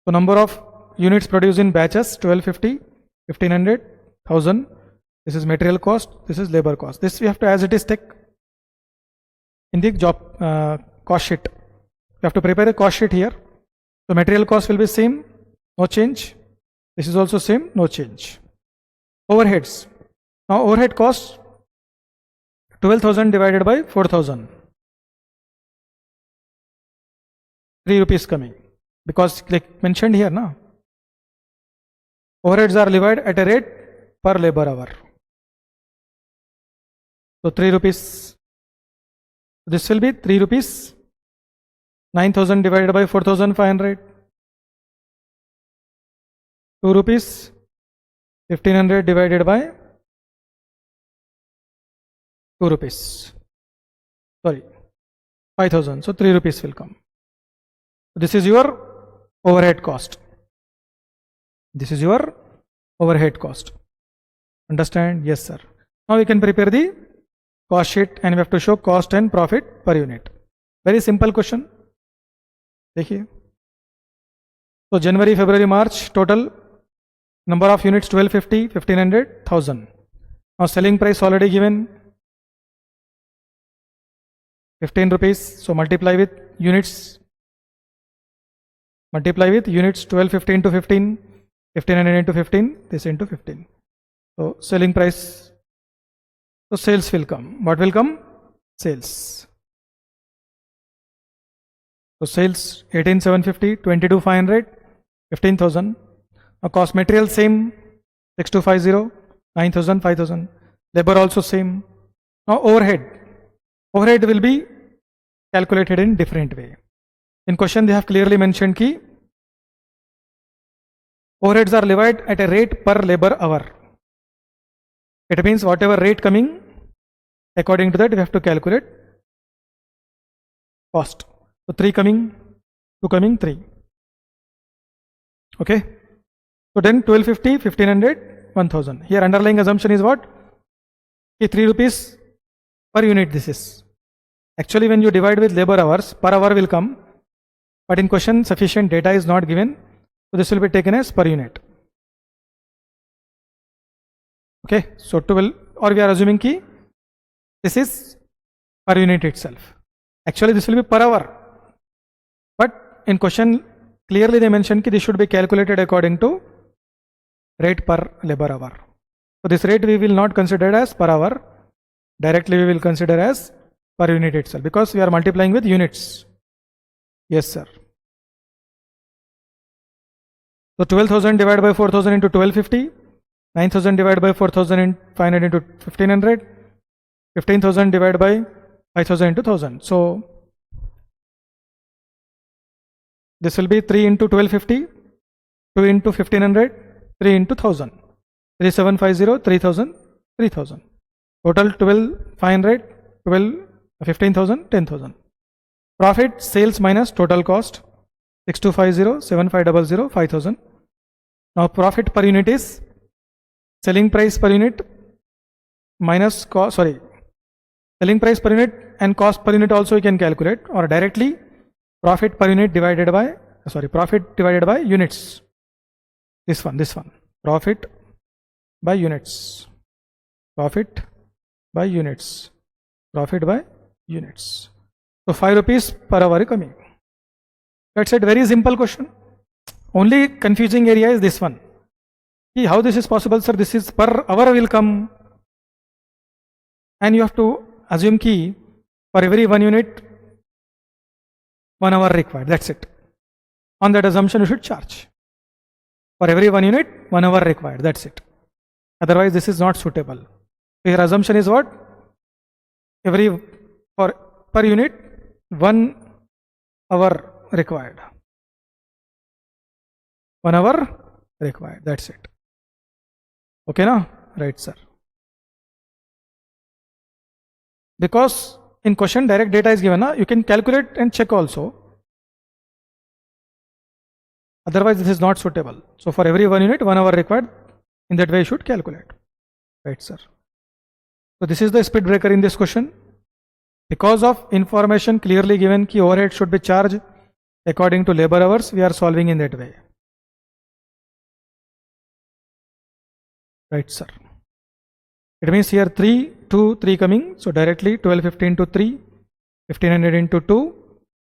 So number of units produced in batches 1250, 1500, 1000. This is material cost, this is labor cost. This we have to as it is take in the job cost sheet. You have to prepare a cost sheet here. So material cost will be same, no change. This is also same, no change. Overheads. Now overhead cost 12,000 divided by 4,000. 3 rupees coming. Because like mentioned here, na, overheads are levied at a rate per labor hour. So 3 rupees. This will be 3 rupees. 9,000 divided by 4,500. 2 rupees. 1,500 divided by 2 rupees. Sorry, 5,000. So 3 rupees will come. This is your overhead cost. This is your overhead cost. Understand? Yes, sir. Now we can prepare the cost sheet and we have to show cost and profit per unit. Very simple question. देखिए. So January, February, March total number of units 1250, 1500, 1000. Now selling price already given 15 rupees. So multiply with units. Multiply with units 1250 into 15, 1500 into 15, this into 15. So selling price. So sales will come. What will come? Sales. So sales 18,750, 22,500, 15,000. Now cost material same 6,250, 9,000, 5,000. Labor also same. Now overhead. Overhead will be calculated in different way. In question they have clearly mentioned ki overheads are levied at a rate per labor hour. It means whatever rate coming, according to that we have to calculate cost. So 3 coming, 2 coming, 3. Okay. So then 1250, 1500, 1000. Here underlying assumption is what? 3 rupees per unit this is. Actually when you divide with labor hours, per hour will come. But in question sufficient data is not given. So this will be taken as per unit. Okay. So 12, or we are assuming ki this is per unit itself. Actually this will be per hour. But in question clearly they mentioned ki this should be calculated according to rate per labor hour. So this rate we will not consider as per hour. Directly we will consider as per unit itself because we are multiplying with units. Yes, sir. So 12,000 divided by 4,000 into 1250, 9,000 divided by 4,500 into 1,500, 15,000 divided by 5,000 into 1,000. So this will be 3 into 1250, 2 into 1,500, 3 into 1,000. 3750, 3,000, 3,000. Total 12,500, 12, 15,000, 10,000. Profit, sales minus total cost. 6250, 7500, 5000. Now profit per unit is selling price per unit minus cost, selling price per unit and cost per unit also you can calculate, or directly profit per unit divided by, profit divided by units. This one, profit by units, profit by units, profit by units. So 5 rupees per hour coming. That's it, very simple question. Only confusing area is this one. See how this is possible, sir? This is per hour will come, and you have to assume key for every 1 unit 1 hour required. That's it. On that assumption you should charge. For every 1 unit 1 hour required. That's it. Otherwise this is not suitable. Your assumption is what? For per unit 1 hour required. 1 hour required. That's it. Okay, now? Right, sir. Because in question direct data is given, you can calculate and check also. Otherwise this is not suitable. So for every 1 unit 1 hour required. In that way you should calculate. Right, sir. So this is the speed breaker in this question. Because of information clearly given key overhead should be charged according to labor hours, we are solving in that way. Right, sir. It means here 3, 2, 3 coming. So directly 1250 into 3, 1500 into 2,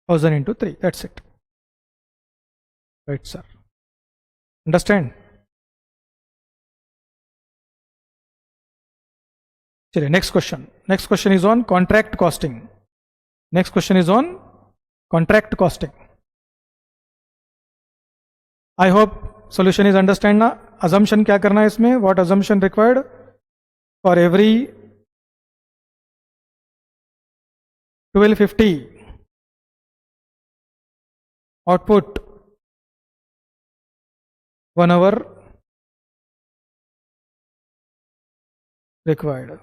1000 into 3. That's it. Right, sir. Understand? Next question. Next question is on contract costing. Next question is on contract costing. I hope solution is understand ना. Assumption क्या करना है इसमें? What assumption required? For every 1250 output 1 hour required.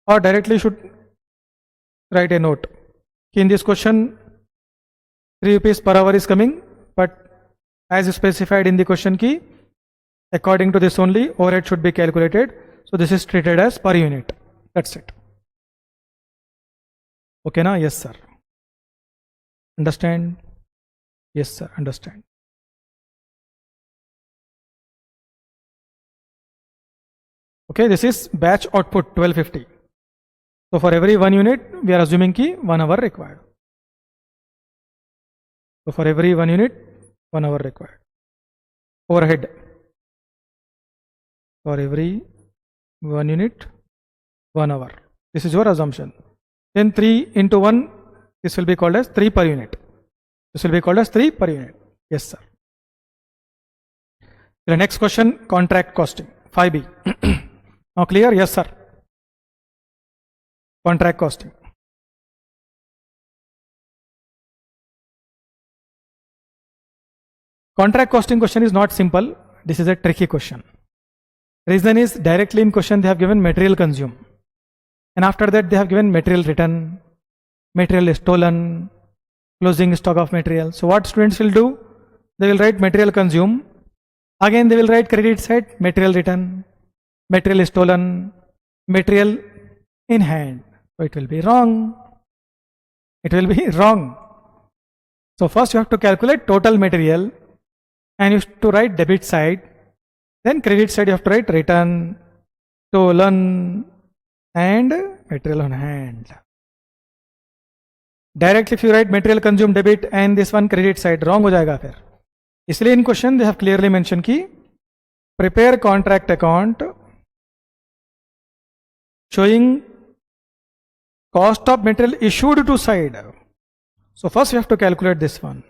Or directly should write a note. In this question 3 rupees per hour is coming, but as specified in the question key, according to this only overhead should be calculated. So this is treated as per unit. That's it. Okay, na? Yes, sir. Understand? Yes, sir. Understand. Okay, this is batch output 1250. So for every 1 unit, we are assuming key 1 hour required. So for every 1 unit, 1 hour required. Overhead. For every 1 unit, 1 hour. This is your assumption. Then 3 into 1, this will be called as 3 per unit. This will be called as 3 per unit. Yes, sir. The next question, contract costing, 5B. Now clear? Yes, sir. Contract costing. Contract costing question is not simple. This is a tricky question. Reason is directly in question they have given material consumed, and after that they have given material return, material stolen, closing stock of material. So what students will do? They will write material consumed. Again they will write credit side, material return, material stolen, material in hand. So it will be wrong. It will be wrong. So first you have to calculate total material, and you have to write debit side. Then credit side you have to write return, stolen, and material on hand. Directly if you write material consumed debit and this one credit side, wrong हो जाएगा फिर. इसलिए in question they have clearly mentioned कि prepare contract account showing cost of material issued to side. So first you have to calculate this one.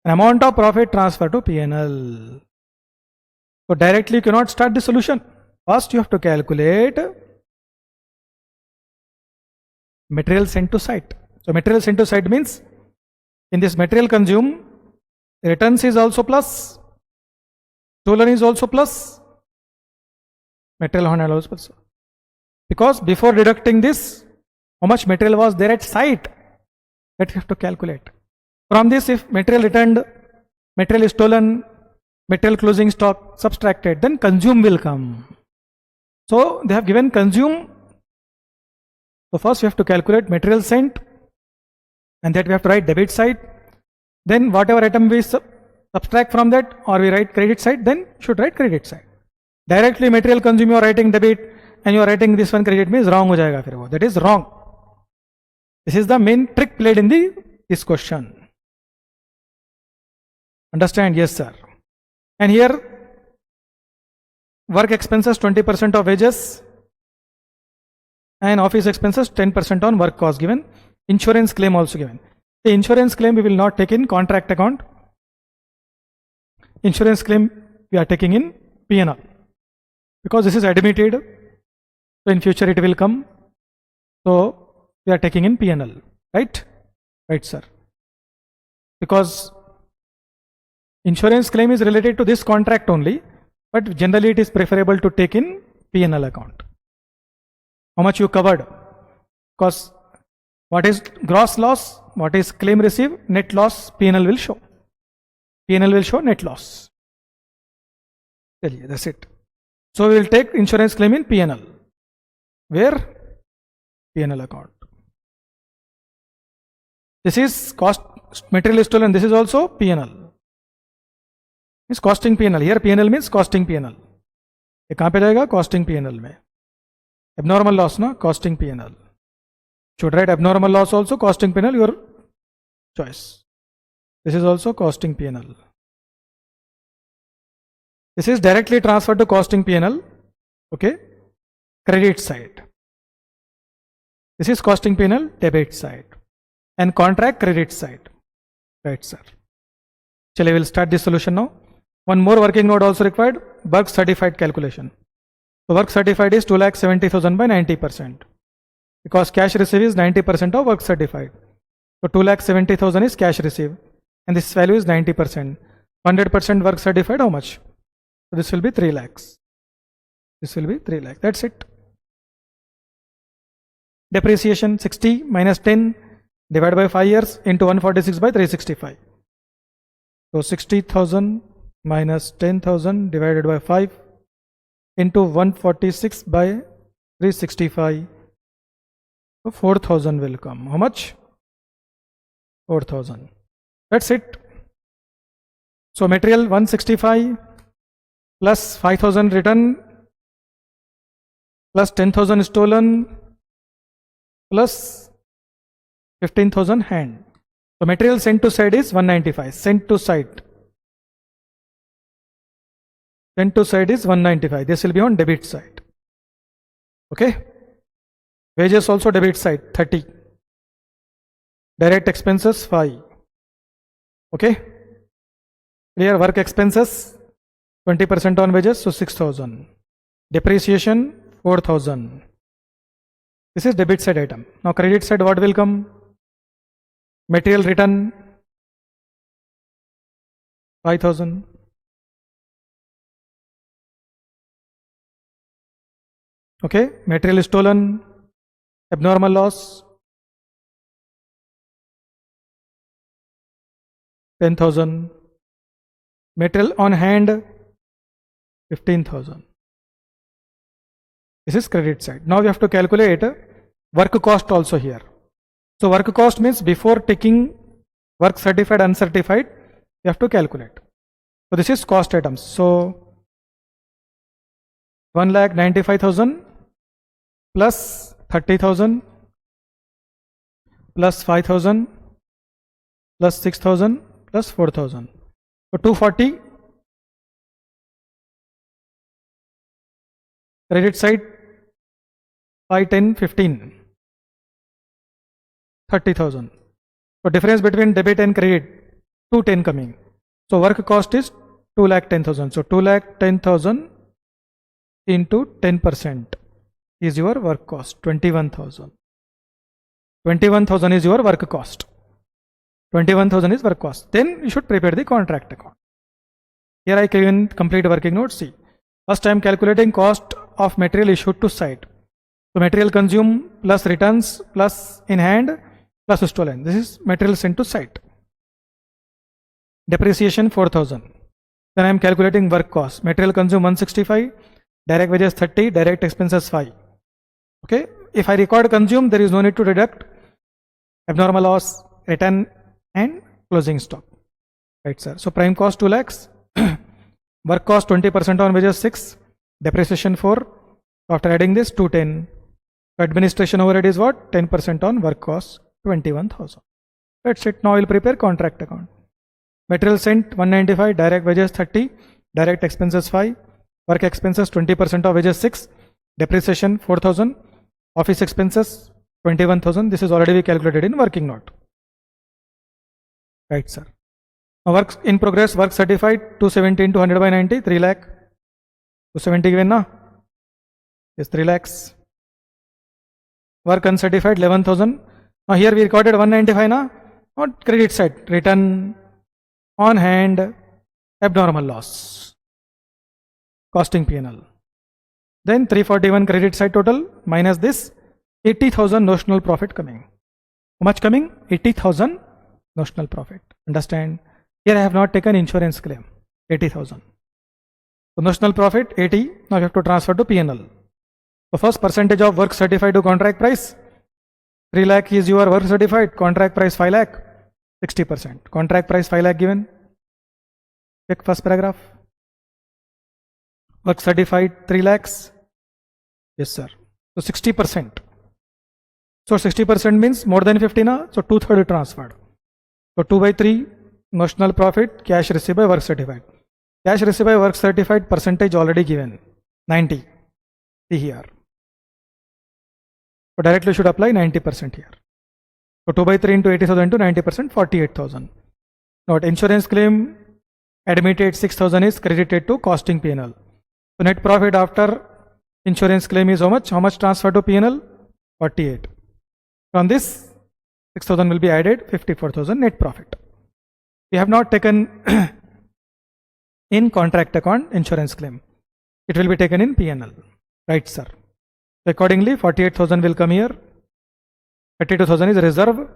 An amount of profit transfer to P&L. So directly you cannot start the solution. First you have to calculate material sent to site. So material sent to site means in this material consumed, returns is also plus, stolen is also plus, material on hand also plus. Because before deducting this, how much material was there at site, that you have to calculate. From this, if material returned, material is stolen, material closing stock subtracted, then consume will come. So they have given consume. So first we have to calculate material sent, and that we have to write debit side. Then whatever item we subtract from that, or we write credit side, then should write credit side. Directly material consume you are writing debit and you are writing this one credit means wrong ho jayega fir wo. That is wrong. This is the main trick played in this question. Understand? Yes, sir. And here work expenses 20% of wages and office expenses 10% on work cost given. Insurance claim also given. The insurance claim we will not take in contract account. Insurance claim we are taking in P&L because this is admitted. So in future it will come. So we are taking in P&L. Right? Right, sir. Because insurance claim is related to this contract only, but generally it is preferable to take in P&L account. How much you covered? Because what is gross loss, what is claim received, net loss, P&L will show. P&L will show net loss. That's it. So we will take insurance claim in P&L. Where? P&L account. This is cost, material is stolen. This is also P&L. It's costing P&L. Here P&L means costing P&L. ये कहाँ पे जाएगा? Costing P&L में. Abnormal loss ना? Costing P&L. Should write abnormal loss also, costing P&L, your choice. This is also costing P&L. This is directly transferred to costing P&L. Okay. Credit side. This is costing P&L, debit side. And contract credit side. Right, sir. Chale, we'll start this solution now. One more working note also required. Work certified calculation. So work certified is 2,70,000 by 90%. Because cash receive is 90% of work certified. So 2,70,000 is cash receive. And this value is 90%. 100% work certified, how much? So this will be 3 lakhs. This will be 3 lakhs. That's it. Depreciation 60 minus 10 divided by 5 years into 146 by 365. So 60,000 minus 10,000 divided by 5 into 146 by 365. So 4,000 will come. How much? 4,000. That's it. So material 165 plus 5,000 return plus 10,000 stolen plus 15,000 hand. So material sent to side is 195. Sent to side. Sent to side is 195. This will be on debit side. Okay. Wages also debit side 30. Direct expenses 5. Okay. Clear. Work expenses 20% on wages, so 6,000. Depreciation 4,000. This is debit side item. Now credit side what will come? Material return 5,000. Okay. Material stolen, abnormal loss 10,000. Material on hand 15,000. This is credit side. Now we have to calculate work cost also here. So work cost means before taking work certified, uncertified, you have to calculate. So this is cost items. So 1,95,000 plus 30,000 plus 5,000 plus 6,000 plus 4,000. So 240. Credit side 5, 10, 15. 30,000. So difference between debit and credit 210 coming. So work cost is 2,10,000. So 2,10,000 into 10% is your work cost 21,000. 21,000 is your work cost. 21,000 is work cost. Then you should prepare the contract account. Here I given complete working note. See, first I am calculating cost of material issued to site. So material consumed plus returns plus in hand plus stolen. This is material sent to site. depreciation 4,000. Then I am calculating work cost. Material consumed 165, direct wages 30, direct expenses 5. Okay, if I record consumed, there is no need to deduct abnormal loss, return and closing stock. Right, sir. So prime cost 2 lakhs, work cost 20% on wages 6, depreciation 4. After adding this 210. So administration overhead is what? 10% on work cost 21,000. That's it. Now we'll prepare contract account. Material sent 195, direct wages 30, direct expenses 5, work expenses 20% of wages 6, depreciation 4,000, office expenses 21,000. This is already we calculated in working note. Right, sir. Now works in progress, work certified 270 into 100 by 90, 3 lakh. 270 given na? Yes, 3 lakhs. Work uncertified 11,000. Now here we recorded 195 na? On credit side, return on hand, abnormal loss, costing P&L. Then 341 credit side total minus this 80,000 notional profit coming. How much coming? 80,000 notional profit. Understand? Here I have not taken insurance claim. 80,000. So notional profit 80. Now you have to transfer to P&L. So first percentage of work certified to contract price. 3 lakh is your work certified. Contract price 5 lakh. 60%. Contract price 5 lakh given. Check first paragraph. Work certified 3 lakhs. Yes, sir. So 60%. So 60% means more than 50 na. So 2/3 transferred. So 2 by 3 notional profit, cash received by work certified. Cash received by work certified percentage already given. 90. See here. So directly should apply 90% here. So 2 by 3 into 80,000 to 90%, 48,000. Note insurance claim admitted 6,000 is credited to costing P&L. So net profit after insurance claim is how much? How much transfer to P&L? 48. From this 6,000 will be added, 54,000 net profit. We have not taken in contract account insurance claim. It will be taken in P&L. Right, sir. Accordingly, 48,000 will come here. 32,000 is reserve.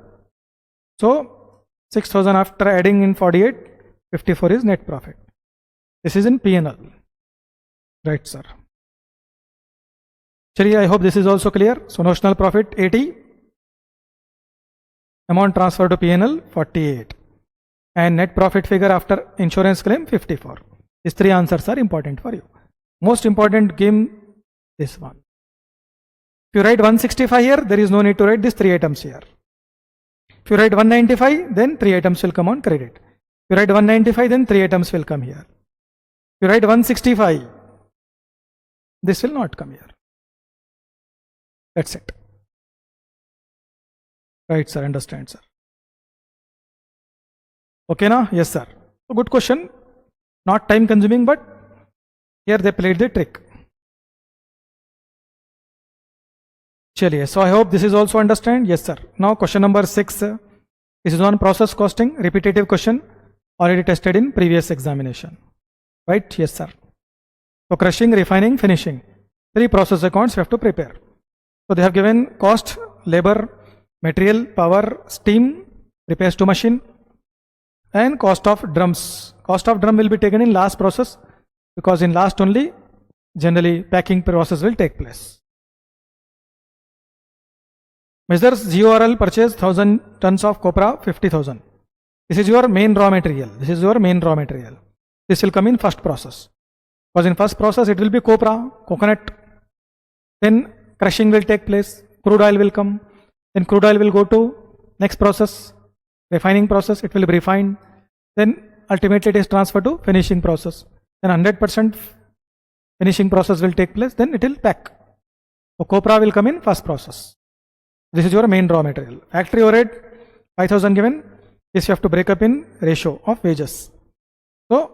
So 6,000 after adding in 48, 54 is net profit. This is in P&L. Right, sir. Chali, I hope this is also clear. So notional profit 80. Amount transferred to P&L 48. And net profit figure after insurance claim 54. These three answers are important for you. Most important game, this one. If you write 165 here, there is no need to write these 3 items here. If you write 195, then 3 items will come on credit. If you write 195, then 3 items will come here. If you write 165, this will not come here. That's it. Right, sir. Understand, sir. Okay, na? Yes, sir. So good question. Not time consuming, but here they played the trick. So I hope this is also understand. Yes, sir. Now question number 6. This is on process costing, repetitive question, already tested in previous examination. Right? Yes, sir. So crushing, refining, finishing. 3 process accounts you have to prepare. So they have given cost, labor, material, power, steam, repairs to machine, and cost of drums. Cost of drum will be taken in last process because in last only generally packing process will take place. Measures GORL purchase 1000 tons of copra 50,000. This is your main raw material. This is your main raw material. This will come in first process. Because in first process it will be copra, coconut. Then crushing will take place. Crude oil will come. Then crude oil will go to next process. Refining process. It will be refined. Then ultimately it is transferred to finishing process. Then 100% finishing process will take place. Then it will pack. So copra will come in first process. This is your main raw material. Factory overhead 5,000 given. This you have to break up in ratio of wages. So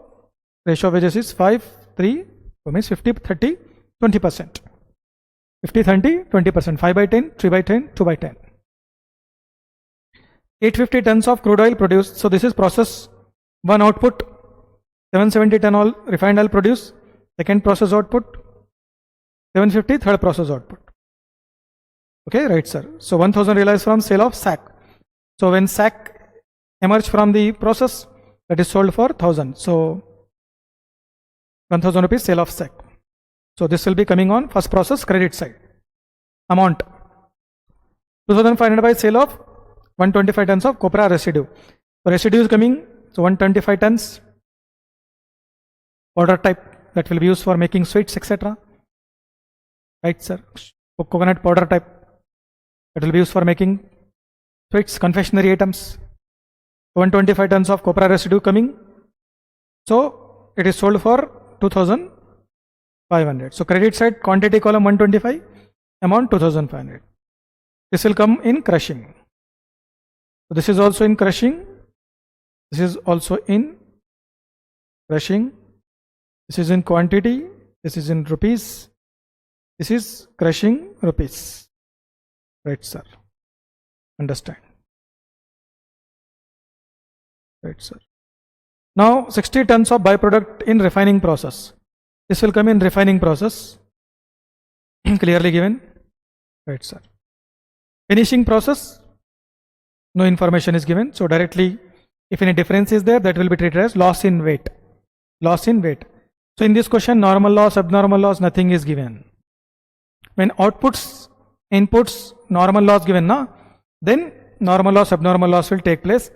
ratio of wages is 5, 3, so means 50, 30, 20%. 50, 30, 20%. 5 by 10, 3 by 10, 2 by 10. 850 tons of crude oil produced. So this is process 1 output. 770 ton oil, refined oil produced. Second process output. 750 third process output. Okay, right, sir. So 1,000 realized from sale of sack. So when sack emerged from the process, that is sold for 1000. So 1000 rupees sale of sack. So this will be coming on first process credit side. Amount 2500 by sale of 125 tons of copra residue. So residue is coming, so 125 tons. Powder type that will be used for making sweets, etc. Right, sir? Coconut powder type that will be used for making sweets, confectionery items. 125 tons of copra residue coming. So it is sold for 2500. So credit side quantity column 125, amount 2500. This will come in crushing. So this is also in crushing. This is also in crushing. This is in quantity. This is in rupees. This is crushing rupees. Right, sir. Understand. Right, sir. Now 60 tons of byproduct in refining process. This will come in refining process. Clearly given. Right, sir. Finishing process. No information is given. So directly, if any difference is there, that will be treated as loss in weight. Loss in weight. So in this question, normal loss, abnormal loss, nothing is given. When outputs, inputs, normal loss given, then normal loss, abnormal loss will take place,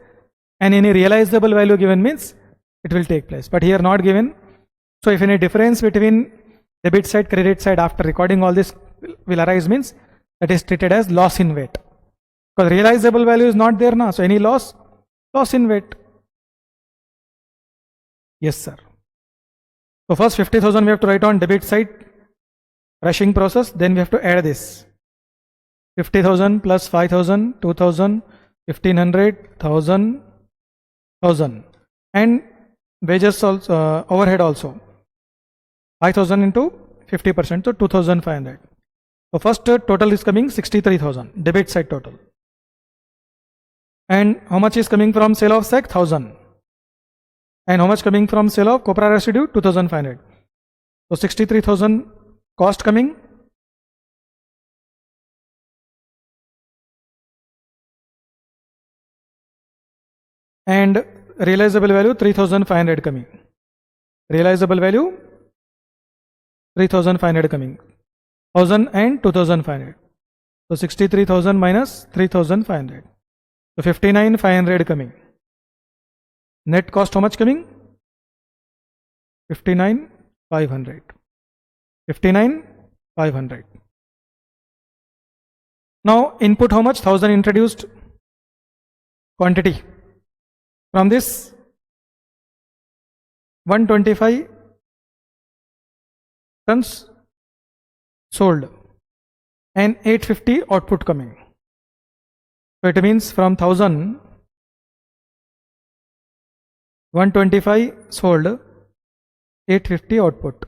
and any realizable value given means it will take place. But here not given. So if any difference between debit side, credit side after recording all this will arise means that is treated as loss in weight. Because realizable value is not there now. So any loss, loss in weight. Yes, sir. So first 50,000 we have to write on debit side, crushing process, then we have to add this. 50,000 plus 5,000, 2,000, 1,500, 1,000, 1,000. And wages also, overhead also. 5,000 into 50%, so 2,500. So first total is coming 63,000, debit side total. And how much is coming from sale of sack? 1,000. And how much coming from sale of copra residue? 2,500. So 63,000 cost coming. And realizable value 3,500 coming. Realizable value 3,500 coming. 1,000 and 2,500. So 63,000 minus 3,500. So 59,500 coming. Net cost how much coming? 59,500. 59,500. Now input how much? 1,000 introduced. Quantity. From this 125 tons sold and 850 output coming. So it means from 1,000 125 sold, 850 output.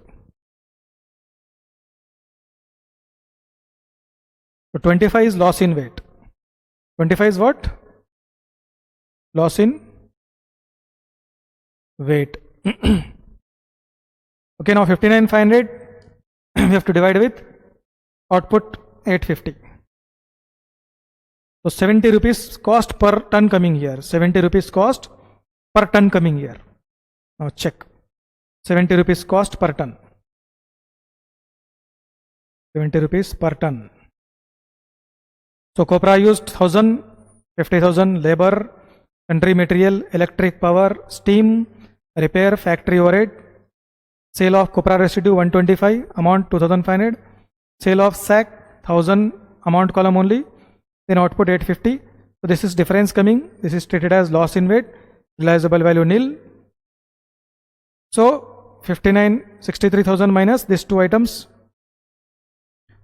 So 25 is loss in weight. 25 is what? Loss in weight. Okay, now 59,500 we have to divide with output 850. So 70 rupees cost per ton coming here. 70 rupees cost per ton coming here. Now check. 70 rupees cost per ton. 70 rupees per ton. So copra used 1,000, 50,000 labor, country material, electric power, steam, repair, factory overhead. Sale of copra residue 125, amount 2,500. Sale of sack 1,000, amount column only. Then output 850. So this is difference coming. This is treated as loss in weight. Realizable value nil. So 63,000 minus these two items.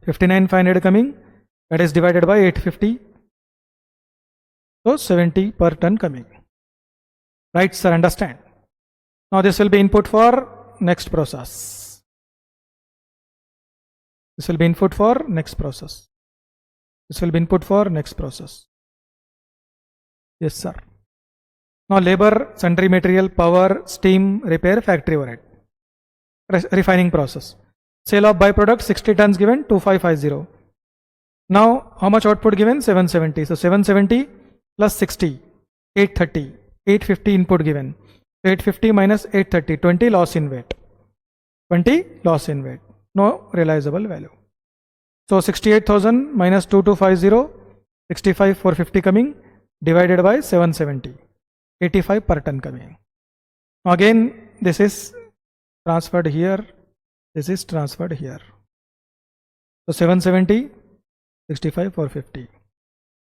59,500 coming. That is divided by 850. So 70 per ton coming. Right, sir, understand. Now this will be input for next process. This will be input for next process. This will be input for next process. Yes, sir. Now labor, sundry material, power, steam, repair, factory overhead. Refining process. Sale of byproduct 60 tons given 2550. Now how much output given? 770. So 770 plus 60, 830, 850 input given. 850 minus 830, 20 loss in weight. 20 loss in weight. No realizable value. So 68,000 minus 2250, 65,450 coming, divided by 770. 85 per ton coming. Again, this is transferred here. This is transferred here. So 770, 65,450.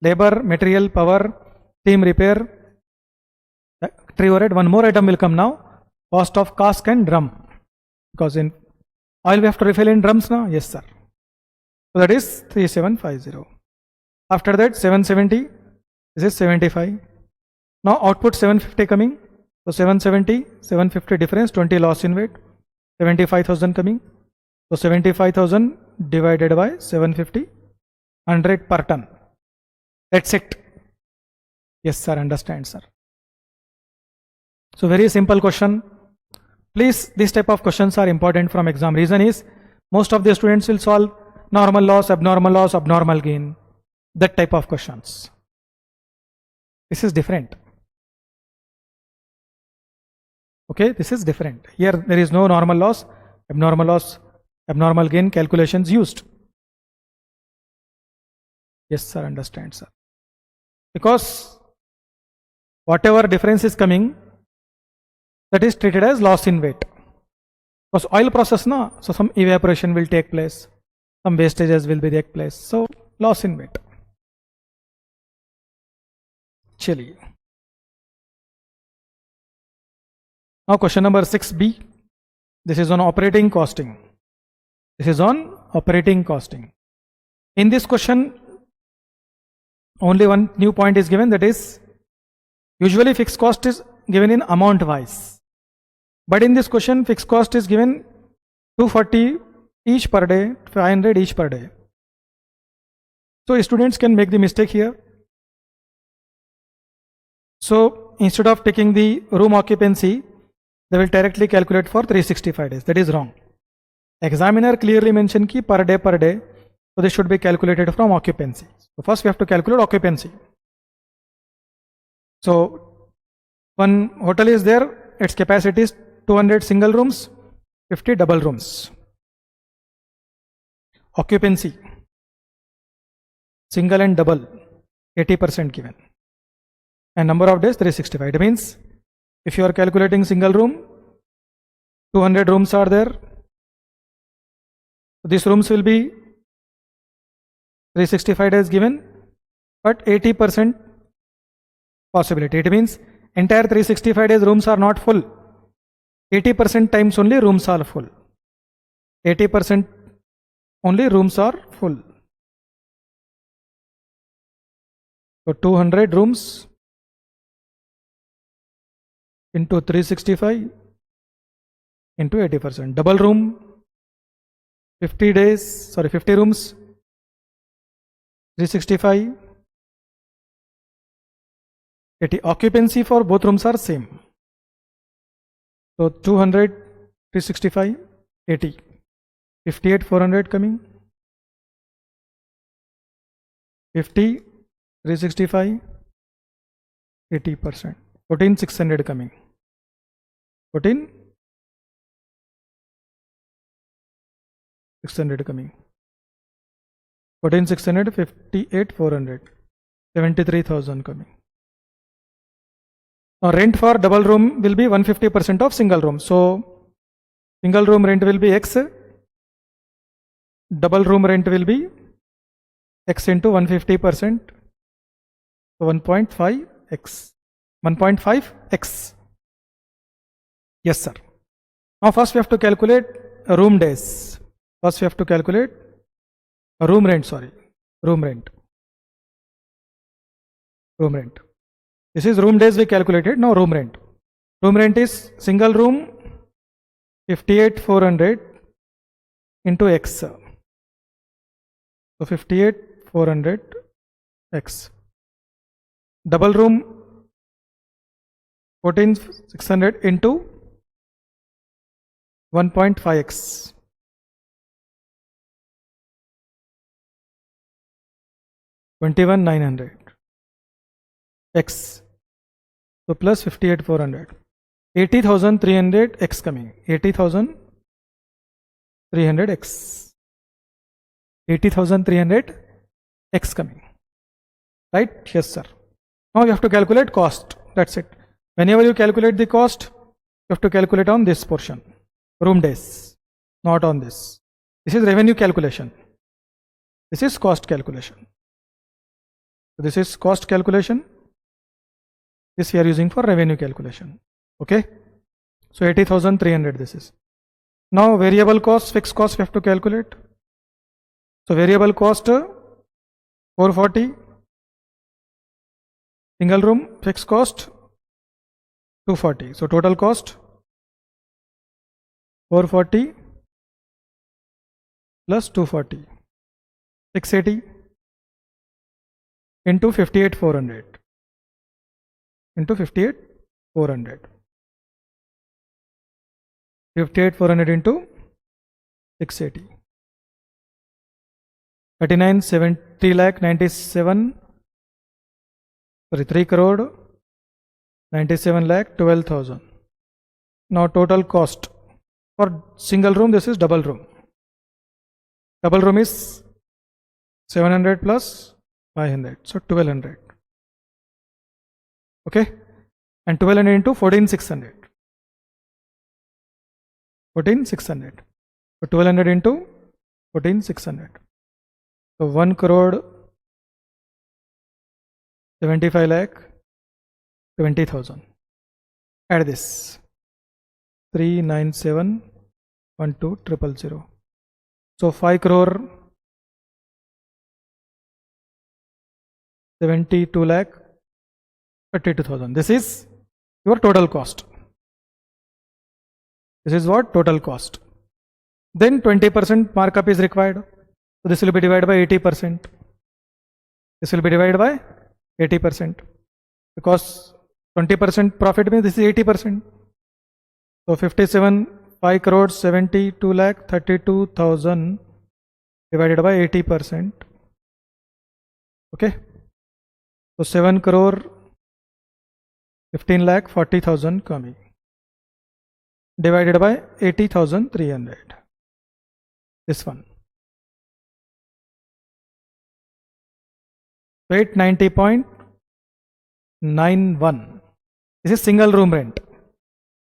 Labor, material, power, team repair, tree overhead. One more item will come now. Cost of cask and drum. Because in oil we have to refill in drums now. Yes, sir. So that is 3750. After that 770. This is 75. Now output 750 coming. So 770, 750 difference, 20 loss in weight. 75,000 coming. So 75,000 divided by 750, 100 per ton. That's it. Yes, sir. Understand, sir. So very simple question. Please, this type of questions are important from exam. Reason is, most of the students will solve normal loss, abnormal gain. That type of questions. This is different. Okay, this is different. Here there is no normal loss, abnormal gain calculations used. Yes, sir. Understand, sir. Because whatever difference is coming, that is treated as loss in weight. Because oil process na, so some evaporation will take place, some wastages will be take place. So loss in weight. Chili. Now question number 6b. This is on operating costing. This is on operating costing. In this question, only one new point is given, that is, usually fixed cost is given in amount wise. But in this question, fixed cost is given 240 each per day, 500 each per day. So students can make the mistake here. So instead of taking the room occupancy, they will directly calculate for 365 days. That is wrong. Examiner clearly mentioned ki per day, so this should be calculated from occupancy. So first we have to calculate occupancy. So one hotel is there, its capacity is 200 single rooms, 50 double rooms. Occupancy, single and double, 80% given. And number of days 365. It means if you are calculating single room, 200 rooms are there. These rooms will be 365 days given, but 80% possibility. It means entire 365 days rooms are not full. 80% times only rooms are full. 80% only rooms are full. So 200 rooms into 365 into 80%. Double room, 50 rooms, 365, 80. Occupancy for both rooms are same. So 200, 365, 80. 58, 400 coming. 50, 365, 80%. 14, 600 coming. 14, 600 coming. 14, 600, 58, 400. 73,000 coming. Now rent for double room will be 150% of single room. So single room rent will be X. Double room rent will be X into 150%. So 1.5X. 1.5X. Yes, sir. Now first we have to calculate room days. First we have to calculate room rent. Room rent. This is room days we calculated. Now room rent. Room rent is single room 58,400 into X. So 58,400 X. Double room 14,600 into 1.5X. 21,900 X. So plus 58,400. 80,300 x coming. 80,300 x. 80,300 x coming. Right? Yes, sir. Now you have to calculate cost. That's it. Whenever you calculate the cost, you have to calculate on this portion. Room days. Not on this. This is revenue calculation. This is cost calculation. So this is cost calculation. This we are using for revenue calculation. Okay. So 80,300 this is. Now variable cost, fixed cost we have to calculate. So variable cost 440. Single room fixed cost 240. So total cost 440 plus 240. 680 into 58,400 into 58,400. 58,400 into 680. 39,70 lakh 97. Sorry, 3 crore 97 lakh 12,000. Now total cost for single room, this is double room. Double room is 700 plus 500, so 1200. Okay, and 1200 into 14,600. 14,600. So 1200 into 14,600. So 1 crore 75 lakh 20,000. Add this 39712,000. So 5 crore 72 lakh 32,000. This is your total cost. This is what? Total cost. Then 20% markup is required. So this will be divided by 80%. This will be divided by 80%. Because 20% profit means this is 80%. So 5 crore 72 lakh 32,000 divided by 80%. Okay. So 7 crore 15 lakh 40,000 coming. Divided by 80,300. This one. 890.91. This is single room rent.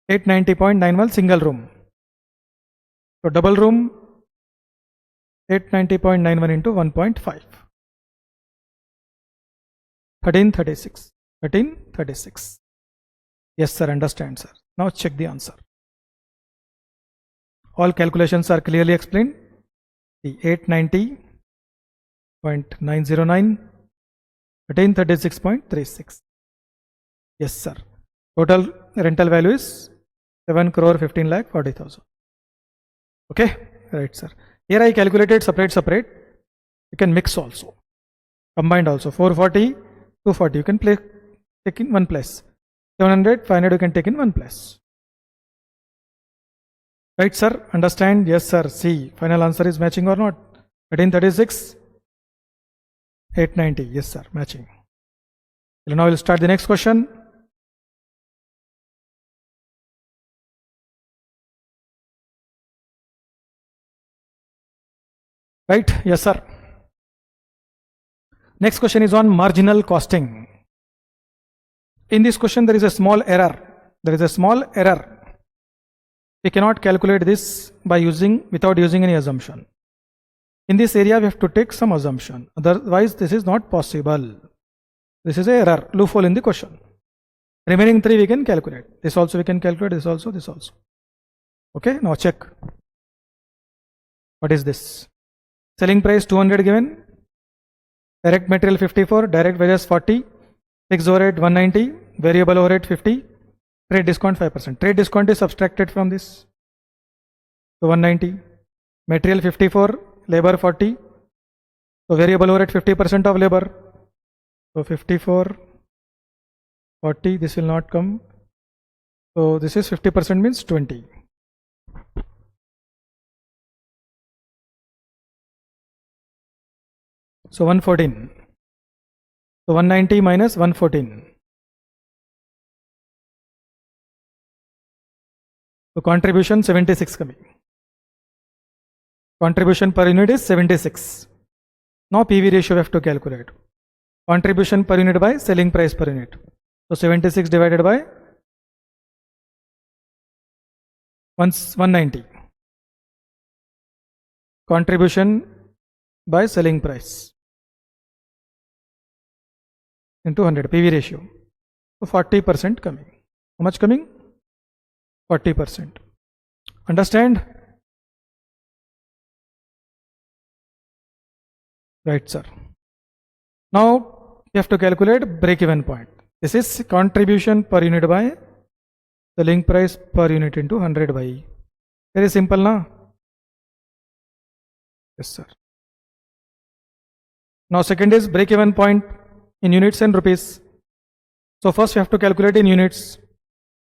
890.91 single room. So double room 890.91 into 1.5. 1336. 1336. Yes, sir. Understand, sir. Now check the answer. All calculations are clearly explained. The 890.909, 1336.36. Yes, sir. Total rental value is 7 crore 15 lakh 40,000. Okay, right, sir. Here I calculated separate. You can mix also, combined also. 440, 240. You can take in one place. 700, 500. You can take in one place. Right, sir? Understand? Yes, sir. See, final answer is matching or not? 1336, 890. Yes, sir. Matching. Now we'll start the next question. Right? Yes, sir. Next question is on marginal costing. In this question, there is a small error. We cannot calculate this without using any assumption. In this area, we have to take some assumption. Otherwise, this is not possible. This is an error, loophole in the question. Remaining three we can calculate. This also we can calculate, this also. Okay, now check. What is this? Selling price 200 given. Direct material 54, direct wages 40, fixed overhead 190, variable overhead 50, trade discount 5%. Trade discount is subtracted from this. So 190, material 54, labor 40. So variable overhead 50% of labor. So 54, 40, this will not come. So this is 50% means 20. So 114. So 190 minus 114. So contribution 76 coming. Contribution per unit is 76. Now PV ratio we have to calculate. Contribution per unit by selling price per unit. So 76 divided by 190. Contribution by selling price into 100 PV ratio. So 40% coming. How much coming? 40%. Understand? Right, sir. Now you have to calculate break-even point. This is contribution per unit by selling price per unit into 100 by. Very simple, na? Yes, sir. Now second is break-even point in units and rupees. So first we have to calculate in units.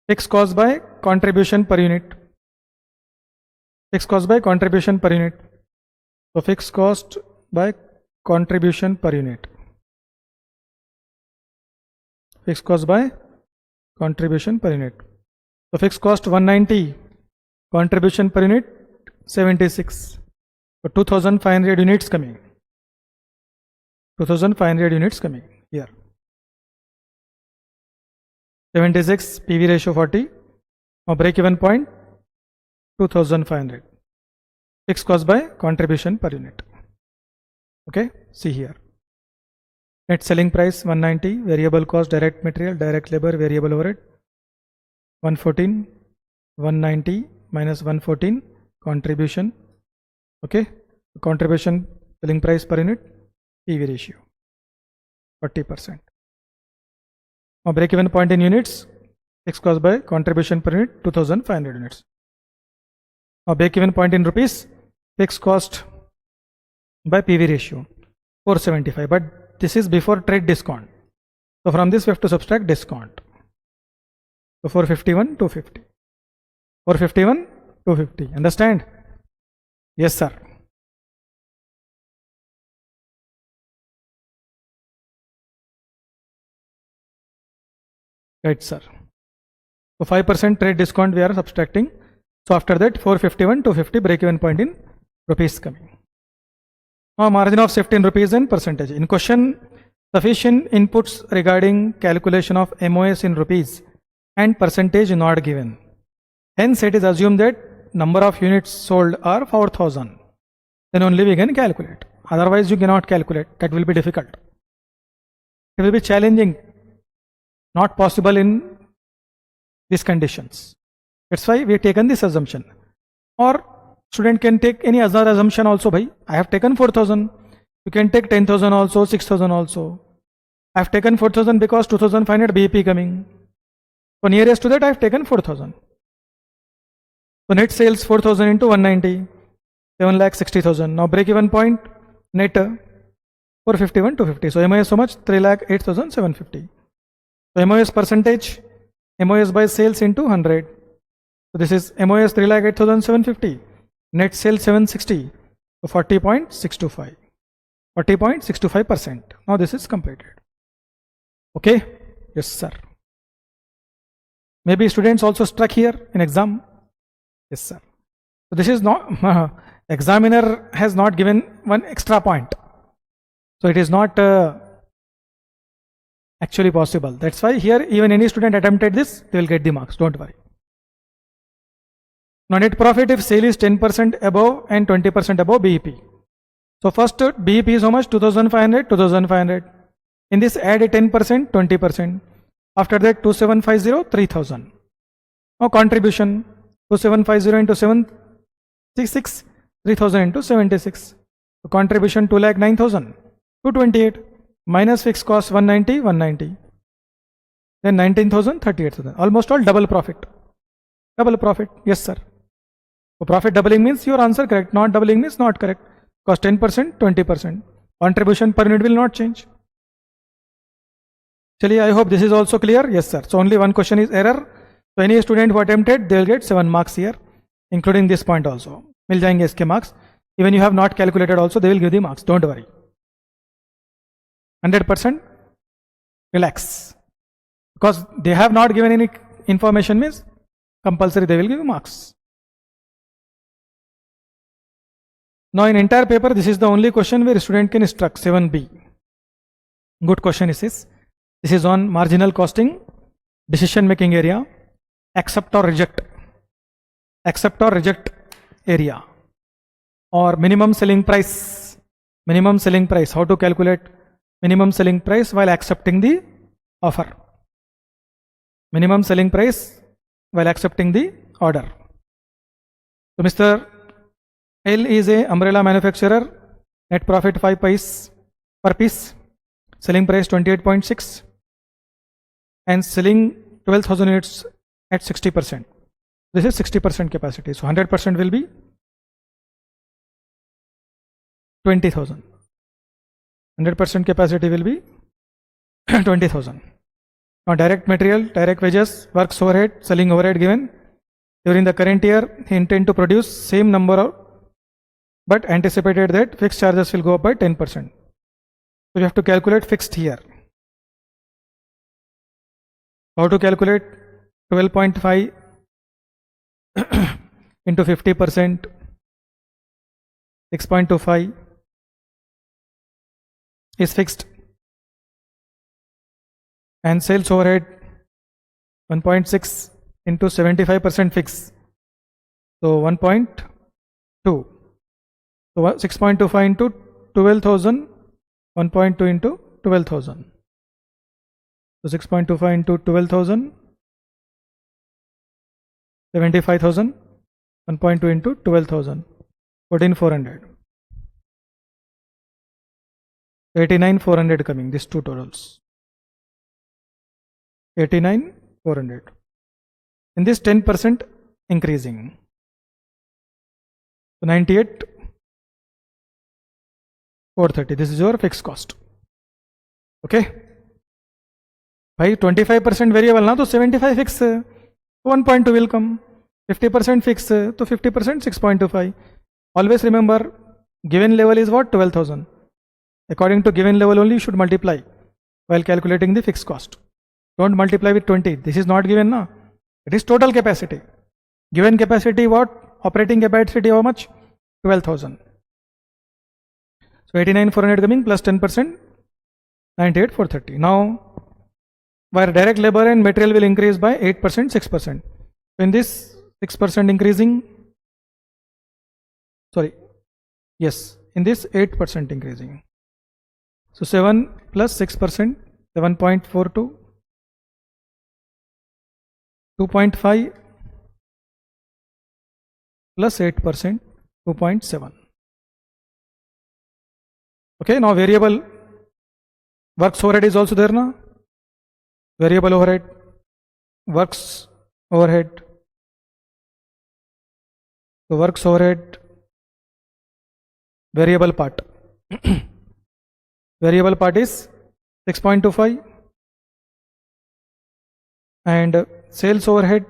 Fixed cost by contribution per unit. Fixed cost by contribution per unit. So fixed cost by contribution per unit. Fixed cost by contribution per unit. So fixed cost 190, contribution per unit 76. So 2500 units coming. 2500 units coming here. 76 PV ratio 40. Now break even point 2500. Fixed cost by contribution per unit. Okay, see here. Net selling price 190, variable cost, direct material, direct labor, variable overhead 114, 190 minus 114 contribution. Okay, contribution selling price per unit, PV ratio 40%. Now break even point in units, fixed cost by contribution per unit 2500 units. Now break even point in rupees, fixed cost by PV ratio 475, but this is before trade discount. So from this we have to subtract discount. So 451, 250. 451, 250. Understand? Yes, sir. Right, sir. So 5% trade discount we are subtracting. So after that 451, 250 break even point in rupees coming. Now margin of safety in rupees and percentage. In question, sufficient inputs regarding calculation of MOS in rupees and percentage not given. Hence it is assumed that number of units sold are 4000. Then only we can calculate. Otherwise you cannot calculate. That will be difficult. It will be challenging. Not possible in these conditions. That's why we have taken this assumption. Or student can take any other assumption also. Bhai, I have taken 4000. You can take 10,000 also, 6,000 also. I have taken 4,000 because 2,500 BEP coming. So nearest to that I have taken 4,000. So net sales 4,000 into 190, 7,60,000. Now break even point net 451, 250. So MOS so much? 3,08,750. So MOS percentage, MOS by sales into 100. So this is MOS 3,08,750. Net sales 760. So 40.625. 40.625%. Now this is completed. Okay? Yes, sir. Maybe students also struck here in exam. Yes, sir. So this is not, examiner has not given one extra point. So it is not actually possible. That's why here even any student attempted this, they will get the marks. Don't worry. Now net profit if sale is 10% above and 20% above BEP. So first BEP is how much? 2500, 2500. In this add a 10%, 20%. After that 2750, 3000. Now contribution 2750 into 766, 3000 into 76. So contribution 2,09,000, 228 minus fixed cost 190, 190. Then 19,000, 38,000. Almost all double profit. Double profit. Yes, sir. So profit doubling means your answer correct. Not doubling means not correct. Cost 10%, 20%. Contribution per unit will not change. Actually, I hope this is also clear. Yes, sir. So only one question is error. So any student who attempted, they will get 7 marks here, including this point also. Mil jayenge iske marks. Even you have not calculated also, they will give the marks. Don't worry. 100% relax. Because they have not given any information means compulsory they will give marks. Now in entire paper, this is the only question where student can instruct 7B. Good question is this. This is on marginal costing, decision making area, accept or reject area, or minimum selling price. How to calculate minimum selling price while accepting the offer. Minimum selling price while accepting the order. So Mr. L is a umbrella manufacturer, net profit 5 paise per piece, selling price 28.6 and selling 12,000 units at 60%. This is 60% capacity. So 100% will be 20,000. 100% capacity will be 20,000. Now direct material, direct wages, works overhead, selling overhead given. During the current year, he intend to produce same number of, but anticipated that fixed charges will go up by 10%. So you have to calculate fixed here. How to calculate 12.5 into 50%, 6.25 is fixed, and sales overhead 1.6 into 75% fixed, so 1.2. So 6.25 into 12,000, 1.2 into 12,000. So 6.25 into 12,000, 75,000, 1.2 into 12,000, 14,400. 89,400 coming, these two totals. 89,400. In this 10% increasing. So 98,430. This is your fixed cost. Okay. By 25% variable now, so 75 fixed, 1.2 will come. 50% fixed, so 50% 6.25. Always remember, given level is what? 12,000. According to given level only you should multiply while calculating the fixed cost. Don't multiply with 20. This is not given now. It is total capacity. Given capacity what? Operating capacity how much? 12,000. So 89,400 coming plus 10%, 98,430. Now, where direct labor and material will increase by 8%, 6%. So in this 6% increasing, in this 8% increasing. So 7 plus 6%, 7.42, 2.5 plus 8%, 2.7. Okay, now variable works overhead is also there now. Variable overhead, works overhead. So works overhead, variable part. Variable part is 6.25 and sales overhead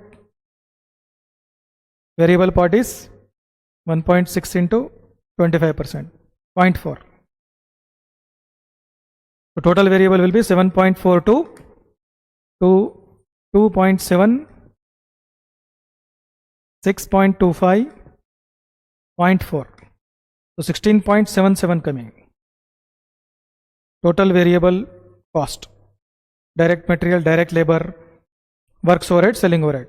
variable part is 1.6 into 25%, 0.4. So total variable will be 7.42 to 2.7, 6.25, 0.4. So 16.77 coming. Total variable cost, direct material, direct labor, works overhead, selling overhead,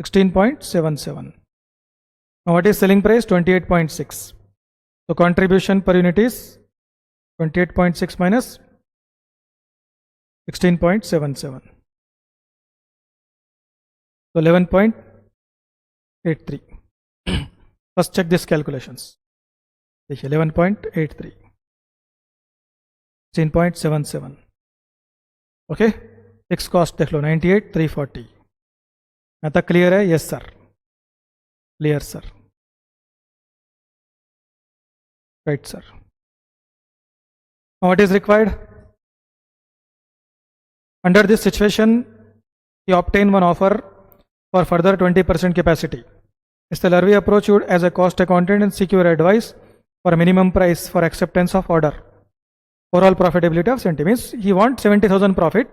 16.77. Now what is selling price? 28.6. So contribution per unit is 28.6 minus 16.77. So 11.83. First check these calculations. 11.83. 16.77. Okay. Fixed cost देख लो 98,340. यहाँ तक clear है? Yes sir. Clear sir. Right sir. Now what is required? Under this situation, you obtain one offer for further 20% capacity. Mr. Larvi approach you as a cost accountant and seek your advice for minimum price for acceptance of order. Overall profitability of 70 means he wants 70,000 profit.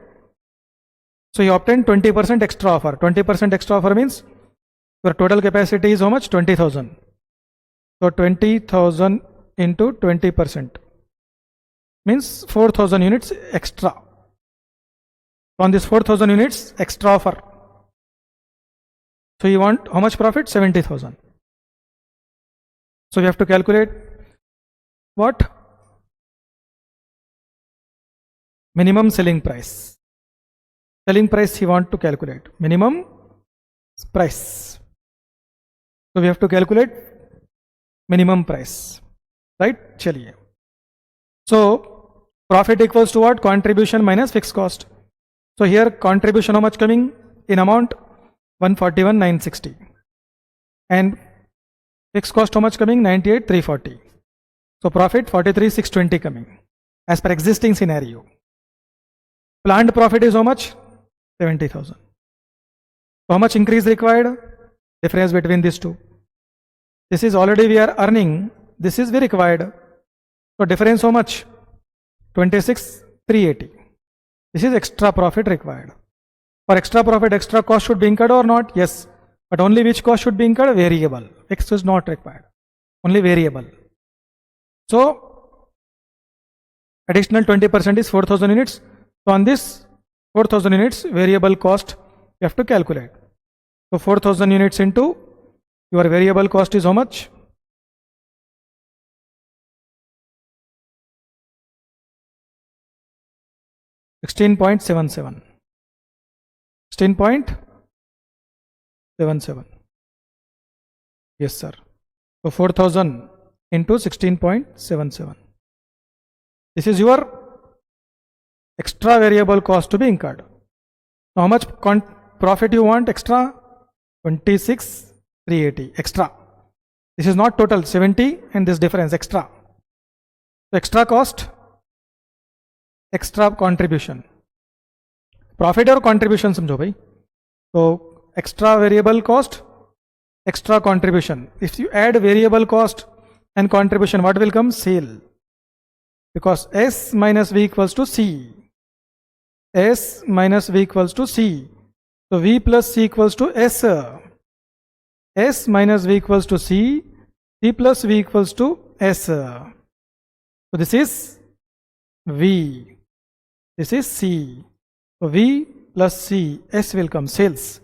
So you obtain 20% extra offer. 20% extra offer means your total capacity is how much? 20,000. So 20,000 into 20% means 4,000 units extra. On this 4,000 units extra offer. So you want how much profit? 70,000. So we have to calculate what? Minimum selling price. Selling price you want to calculate. Minimum price. So we have to calculate minimum price. Right? Chaliye. So profit equals to what? Contribution minus fixed cost. So here contribution how much coming? In amount 141,960. And fixed cost how much coming? 98,340. So profit 43,620 coming as per existing scenario. Planned profit is how much? 70,000. So how much increase required? Difference between these two. This is already we are earning. This is we required. So difference how much? 26,380. This is extra profit required. For extra profit, extra cost should be incurred or not? Yes. But only which cost should be incurred? Variable. Fixed is not required. Only variable. So additional 20% is 4,000 units. So on this 4,000 units variable cost you have to calculate. So 4,000 units into your variable cost is how much? $16.77. 16.77. Yes, sir. So 4,000 into 16.77. This is your extra variable cost to be incurred. Now how much profit you want extra? 26,380 extra. This is not total 70 and this difference extra. So extra cost, extra contribution. Profit or contribution समझो भाई. So extra variable cost, extra contribution. If you add variable cost and contribution, what will come? Sale. Because S minus V equals to C. S minus V equals to C. So V plus C equals to S. S minus V equals to C. C plus V equals to S. So this is V. This is C. So V plus C. S will come. Sales.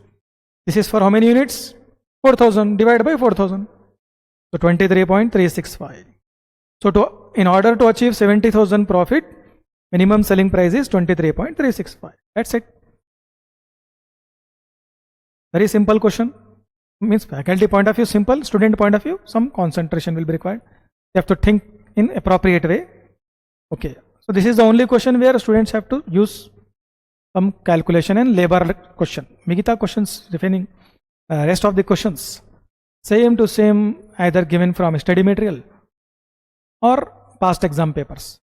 This is for how many units? 4,000 divided by 4,000. So 23.365. So in order to achieve 70,000 profit, minimum selling price is 23.365. That's it. Very simple question. Means faculty point of view simple, student point of view some concentration will be required. You have to think in appropriate way. Okay. So this is the only question where students have to use some calculation and labor question. Migita questions remaining, rest of the questions same to same, either given from study material or past exam papers.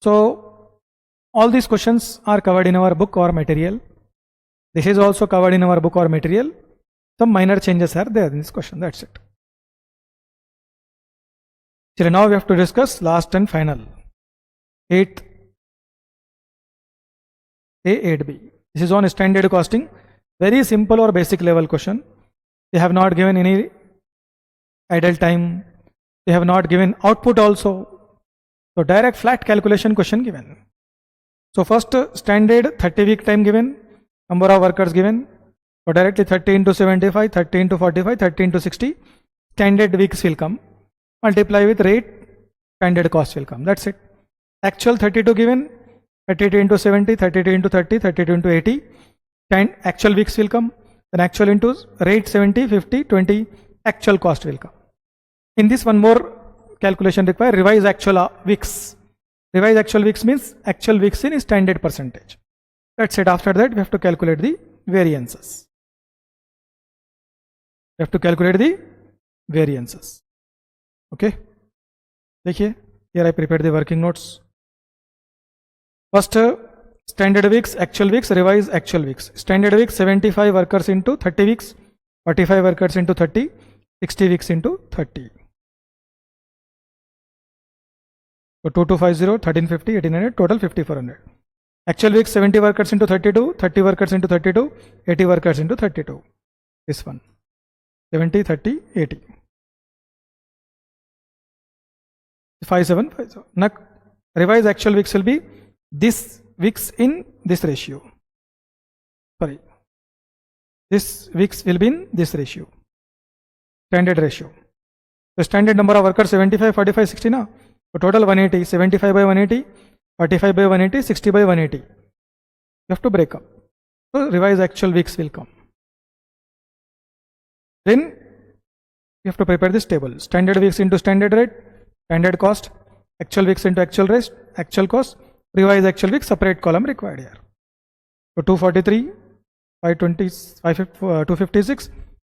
So all these questions are covered in our book or material. This is also covered in our book or material. Some minor changes are there in this question. That's it. So now we have to discuss last and final. 8A, 8B. This is on standard costing. Very simple or basic level question. They have not given any idle time. They have not given output also. So direct flat calculation question given. So first standard 30-week time given. Number of workers given. So directly 30 into 75, 30 into 45, 30 into 60. Standard weeks will come. Multiply with rate, standard cost will come. That's it. Actual 32 given. 32 into 70, 32 into 30, 32 into 80. And actual weeks will come. Then actual into rate 70, 50, 20. Actual cost will come. In this one more calculation required. Revise actual weeks. Revise actual weeks means actual weeks in standard percentage. That's it. After that we have to calculate the variances. We have to calculate the variances. Okay. Here I prepared the working notes. First standard weeks, actual weeks, revise actual weeks. Standard weeks 75 workers into 30 weeks, 45 workers into 30, 60 weeks into 30. So 2250, 1350, 1800, total 5400. Actual weeks 70 workers into 32, 30 workers into 32, 80 workers into 32. This one 70, 30, 80. 5757. Now revised actual weeks will be this weeks in this ratio. Sorry, this weeks will be in this ratio, standard ratio. The standard number of workers 75, 45, 60 now. So total 180, 75 by 180, 45 by 180, 60 by 180. You have to break up. So revised actual weeks will come. Then you have to prepare this table. Standard weeks into standard rate, standard cost, actual weeks into actual rate, actual cost, revised actual weeks, separate column required here. So 243, 520, 256,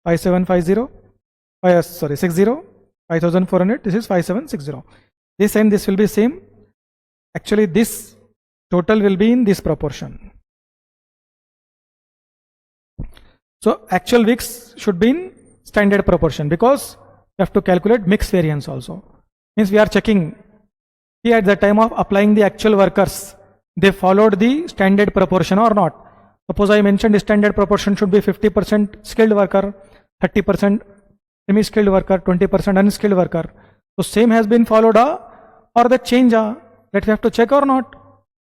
5750, 60, 5400, this is 5760. This and this will be same. Actually this total will be in this proportion. So actual weeks should be in standard proportion because we have to calculate mix variance also. Means we are checking here at the time of applying the actual workers, they followed the standard proportion or not. Suppose I mentioned standard proportion should be 50% skilled worker, 30% semi-skilled worker, 20% unskilled worker. So same has been followed or the change that we have to check or not.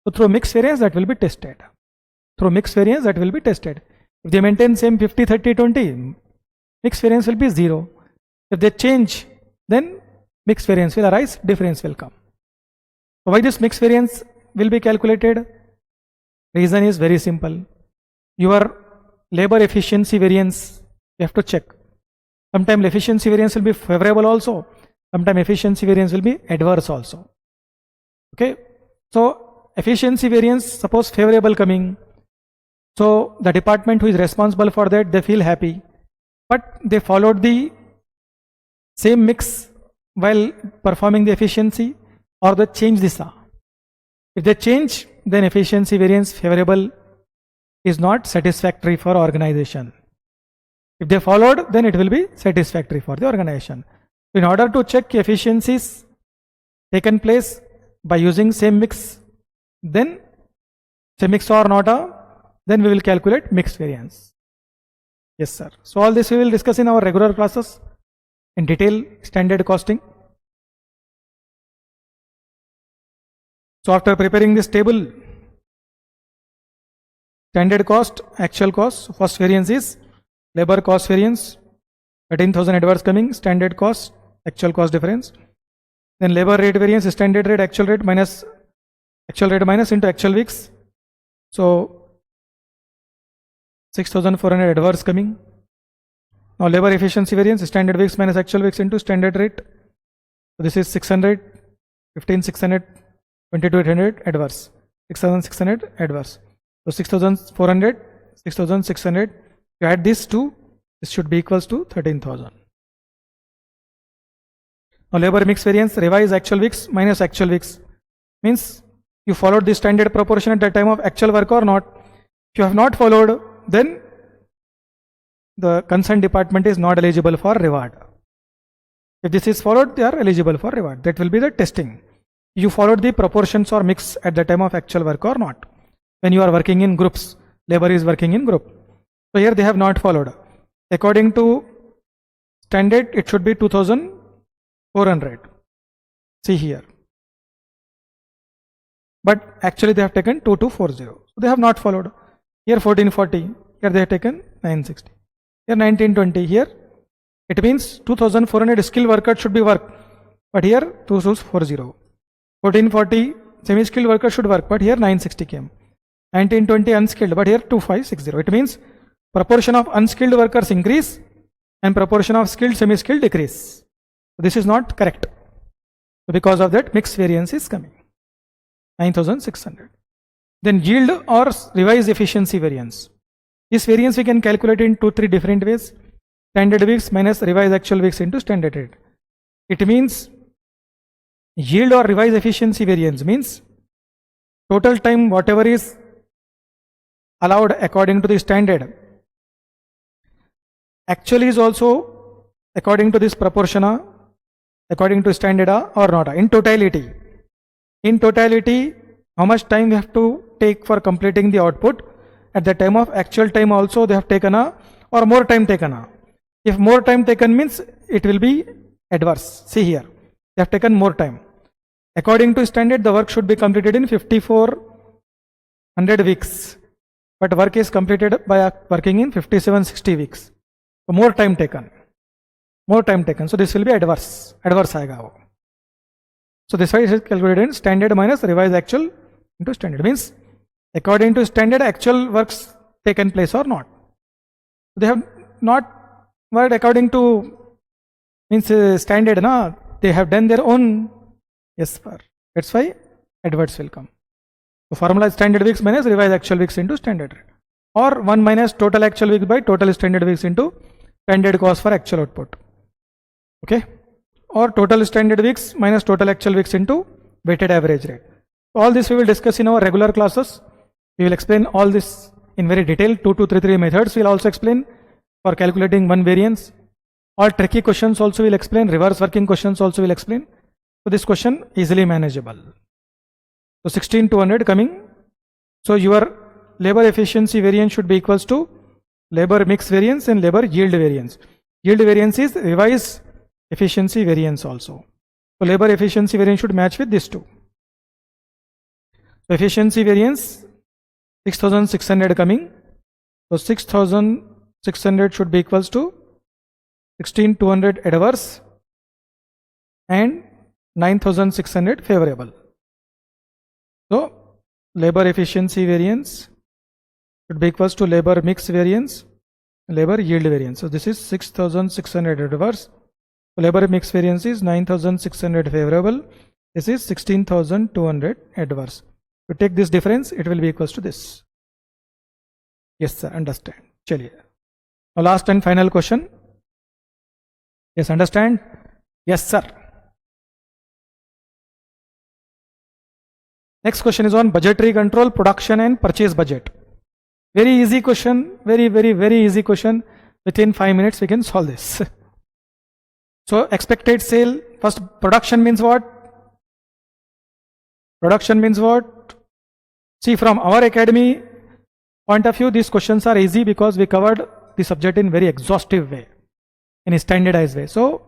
So through mix variance that will be tested. Through mix variance that will be tested. If they maintain same 50, 30, 20, mix variance will be 0. If they change, then mix variance will arise, difference will come. So why this mix variance will be calculated? Reason is very simple. Your labor efficiency variance, you have to check. Sometimes efficiency variance will be favorable also. Sometimes efficiency variance will be adverse also. Okay. So efficiency variance, suppose favorable coming. So the department who is responsible for that, they feel happy. But they followed the same mix while performing the efficiency, or they change this. If they change, then efficiency variance favorable is not satisfactory for organization. If they followed, then it will be satisfactory for the organization. In order to check efficiencies taken place by using same mix, then same mix or not, then we will calculate mixed variance. Yes, sir. So all this we will discuss in our regular classes in detail, standard costing. So after preparing this table, standard cost, actual cost, first variance is labor cost variance, 13,000 adverse coming, standard cost, actual cost difference. Then labor rate variance, standard rate, actual rate minus into actual weeks. So 6,400 adverse coming. Now labor efficiency variance, standard weeks minus actual weeks into standard rate. So this is 600, 15,600, 22,800 adverse, 6,600 adverse. So 6,400, 6,600. You add this to, this should be equals to 13,000. Now labor mix variance, revise actual weeks minus actual weeks. Means you followed the standard proportion at the time of actual work or not. If you have not followed, then the concerned department is not eligible for reward. If this is followed, they are eligible for reward. That will be the testing. You followed the proportions or mix at the time of actual work or not. When you are working in groups, labor is working in group. So here they have not followed. According to standard, it should be 2,400. See here. But actually they have taken 2,240. So they have not followed. Here 1440. Here they have taken 960. Here 1920. Here it means 2,400 skilled workers should be work. But here 2,240. 1440 semi-skilled workers should work. But here 960 came. 1920 unskilled. But here 2,560. It means proportion of unskilled workers increase and proportion of skilled semi-skilled decrease. This is not correct. So because of that, mixed variance is coming. 9,600. Then yield or revised efficiency variance. This variance we can calculate in 2-3 different ways. Standard weeks minus revised actual weeks into standard rate. It means yield or revised efficiency variance means total time whatever is allowed according to the standard actually is also according to this proportion according to standard or not. In totality how much time we have to take for completing the output. At the time of actual time also they have taken a, or more time taken a. If more time taken means it will be adverse. See here, they have taken more time. According to standard, the work should be completed in 5400 weeks, but work is completed by working in 5760 weeks. So more time taken. More time taken. So this will be adverse. Adverse aega wo. So this way it is calculated in standard minus revised actual into standard. Means according to standard, actual works taken place or not. They have not worked according to means standard, na. They have done their own. Yes, sir. That's why adverse will come. So formula is standard weeks minus revised actual weeks into standard rate, or 1 minus total actual weeks by total standard weeks into standard cost for actual output. Okay, or total standard weeks minus total actual weeks into weighted average rate. All this we will discuss in our regular classes. We will explain all this in very detail. 2, 2, 3, 3 methods we will also explain for calculating one variance. All tricky questions also will explain. Reverse working questions also will explain. So this question easily manageable. So 16200 coming. So your labor efficiency variance should be equals to labor mix variance and labor yield variance. Yield variance is revised efficiency variance also. So labor efficiency variance should match with this two. So efficiency variance 6600 coming. So 6600 should be equals to 16200 adverse and 9600 favorable. So labor efficiency variance should be equals to labor mix variance, labor yield variance. So this is 6600 adverse. So labor mix variance is 9600 favorable. This is 16200 adverse. To take this difference, it will be equals to this. Yes, sir. Understand. Chaliye. Now last and final question. Yes, understand? Yes, sir. Next question is on budgetary control, production and purchase budget. Very easy question. Very easy question. Within 5 minutes we can solve this. So expected sale. First, production means what? Production means what? See, from our academy point of view, these questions are easy because we covered the subject in very exhaustive way, in a standardized way. So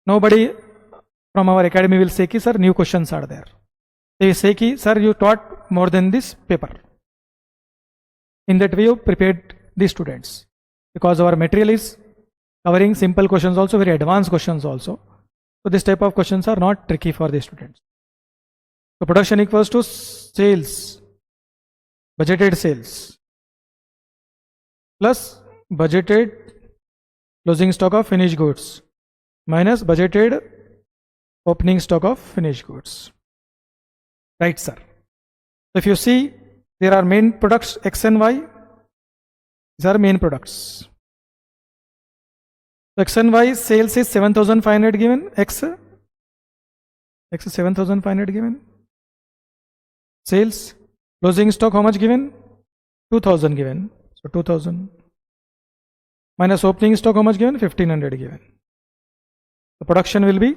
nobody from our academy will say ki sir new questions are there. They will say ki sir you taught more than this paper. In that way you prepared the students, because our material is covering simple questions also, very advanced questions also. So this type of questions are not tricky for the students. So production equals to sales, budgeted sales, plus budgeted closing stock of finished goods minus budgeted opening stock of finished goods. Right, sir. So if you see, there are main products X and Y. These are main products. So X and Y sales is 7500 given. X is 7500 given. Sales. Closing stock how much given? 2000 given. So 2000. Minus opening stock how much given? 1500 given. The production will be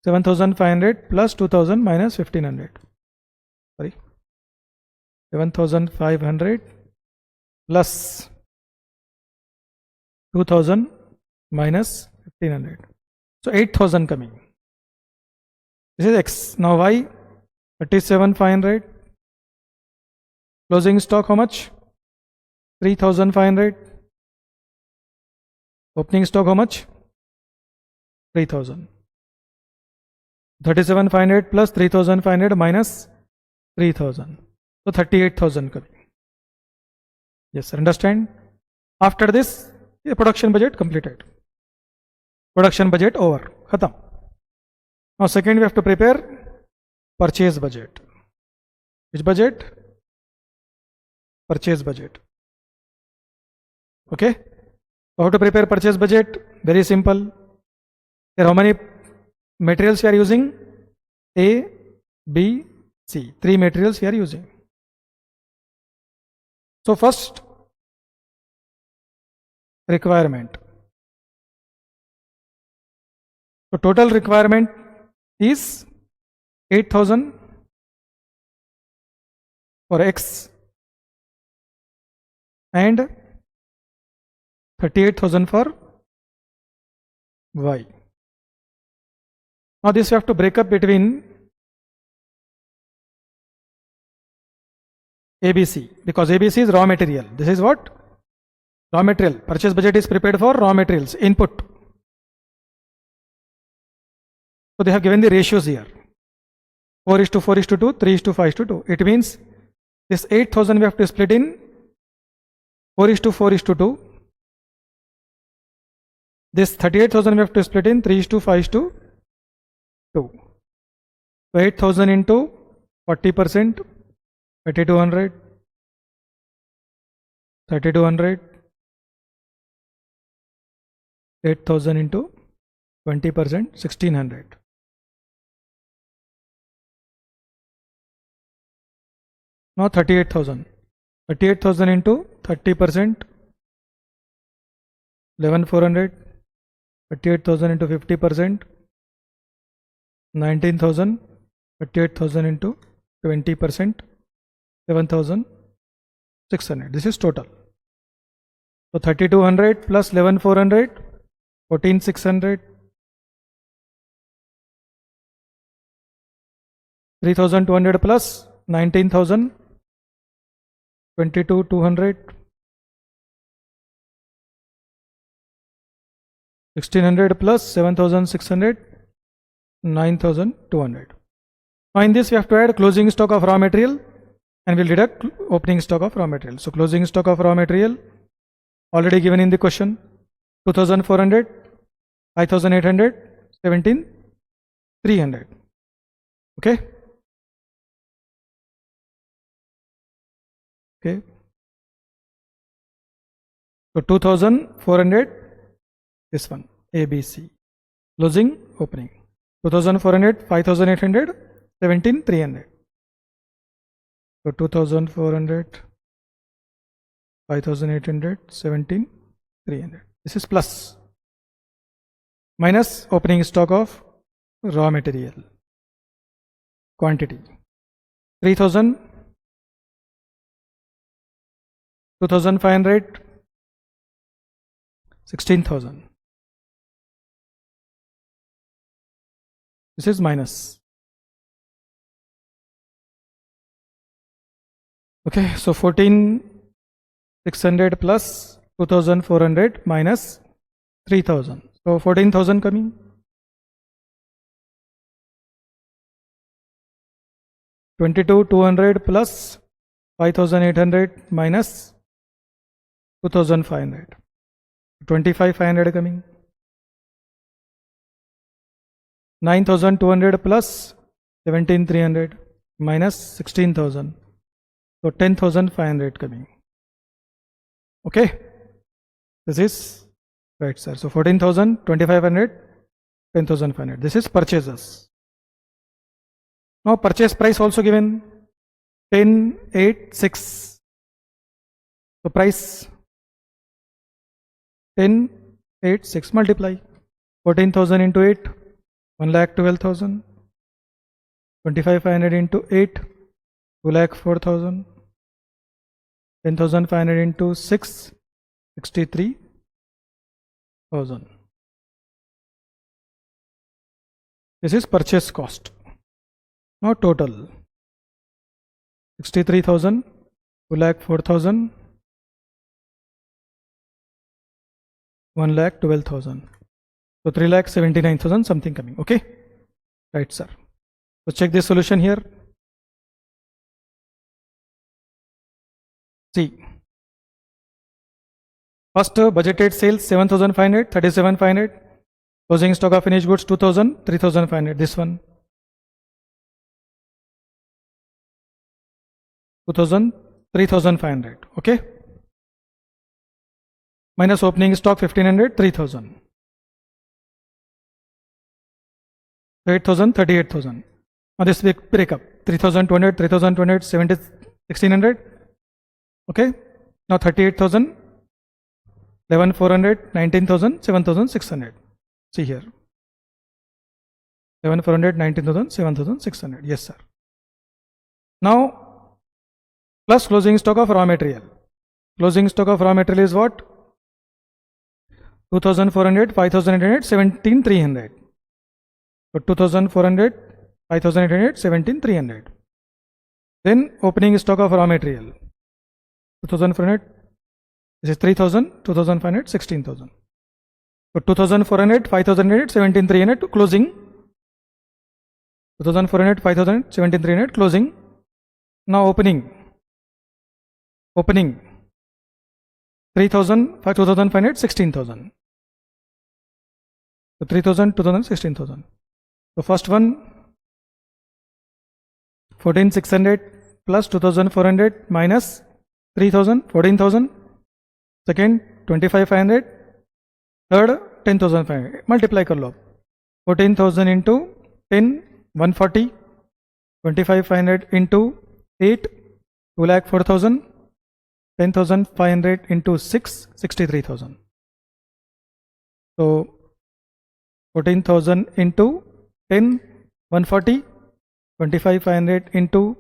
7500 plus 2000 minus 1500. Sorry. 7500 plus 2000 minus 1500. So 8000 coming. This is X. Now Y, 37500. Closing stock how much? 3500. Opening stock how much? 3000. 37500 plus 3500 minus 3000. So 38,000 coming. Yes, sir. Understand? After this, the production budget completed. Production budget over. Khatam. Now second we have to prepare purchase budget. Which budget? Purchase budget. Okay. So how to prepare purchase budget? Very simple. There how many materials we are using? A, B, C. 3 materials we are using. So first, requirement. So total requirement is 8000 for X and 38,000 for Y. Now this you have to break up between ABC, because ABC is raw material. This is what? Raw material. Purchase budget is prepared for raw materials, input. So they have given the ratios here. 4:4:2, 3:5:2. It means this 8,000 we have to split in 4:4:2. This 38,000 we have to split in 3:5:2. So 8,000 into 40%, 3,200, 3,200, 8,000 into 20%, 1,600. Now 38,000. 38,000 into 30%, 11,400. 38,000 into 50%, 19,000. 38,000 into 20%, 7,600. This is total. So 3,200 plus 11,400, 14,600. 3,200 plus 19,000, 22,200. 1,600 plus 7,600, 9,200. Now in this we have to add closing stock of raw material and we'll deduct opening stock of raw material. So closing stock of raw material already given in the question, 2,400, 5,800, 17,300. Okay. Okay. So 2,400, this one, ABC. Closing, opening. 2,400, 5,800, 17,300. So 2,400, 5,800, 17,300. This is plus. Minus opening stock of raw material. Quantity. 3,000, 2,500, 16,000. This is minus. Okay, so 14,600 plus 2,400 minus 3,000. So 14,000 coming. 22,200 plus 5,800 minus 2,500. 25,500 coming. 9,200 plus 17,300 minus 16,000. So 10,500 coming. Okay. This is right, sir. So 14,000, 2,500, 10,500. This is purchases. Now purchase price also given 10,860. So price 10,860 multiply 14,000 into 8, 1,12,000. 25,500 into 8, 2,04,000. 10,500 into 6, 63,000. This is purchase cost. Now total 63,000, 2,04,000, 1,12,000. So 3,79,000 something coming. Okay. Right, sir. So check this solution here. See. First budgeted sales 7,500, 37,500. Closing stock of finished goods 2,000, 3,500. This one. 2,000, 3,500. Okay. Minus opening stock 1,500, 3,000. 8,000, 38,000. Now this break up 3,200, 3,200, 1,600. Okay. Now 38,000, 11,400, 19,000, 7,600. See here. 11,400, 19,000, 7,600. Yes, sir. Now plus closing stock of raw material. Closing stock of raw material is what? 2400, 5800, 17300. So 2400, 5800, 17300. Then opening stock of raw material. 2400, this is 3000, 2500, 16000. So 2400, 5800, 17300 closing. 2400, 5000, 17300 closing. Now opening 3000, 2500, 16000. So 3000, 2000, 16000. So first one 14600 plus 2400 minus 3000, 14000. Second 25500. Third 10500. Multiply कर लो. 14000 into 10, 140. 25500 into 8, 2,04,000. 10,500 into 6, 63,000. So 14,000 into 10, 140. 2,500 into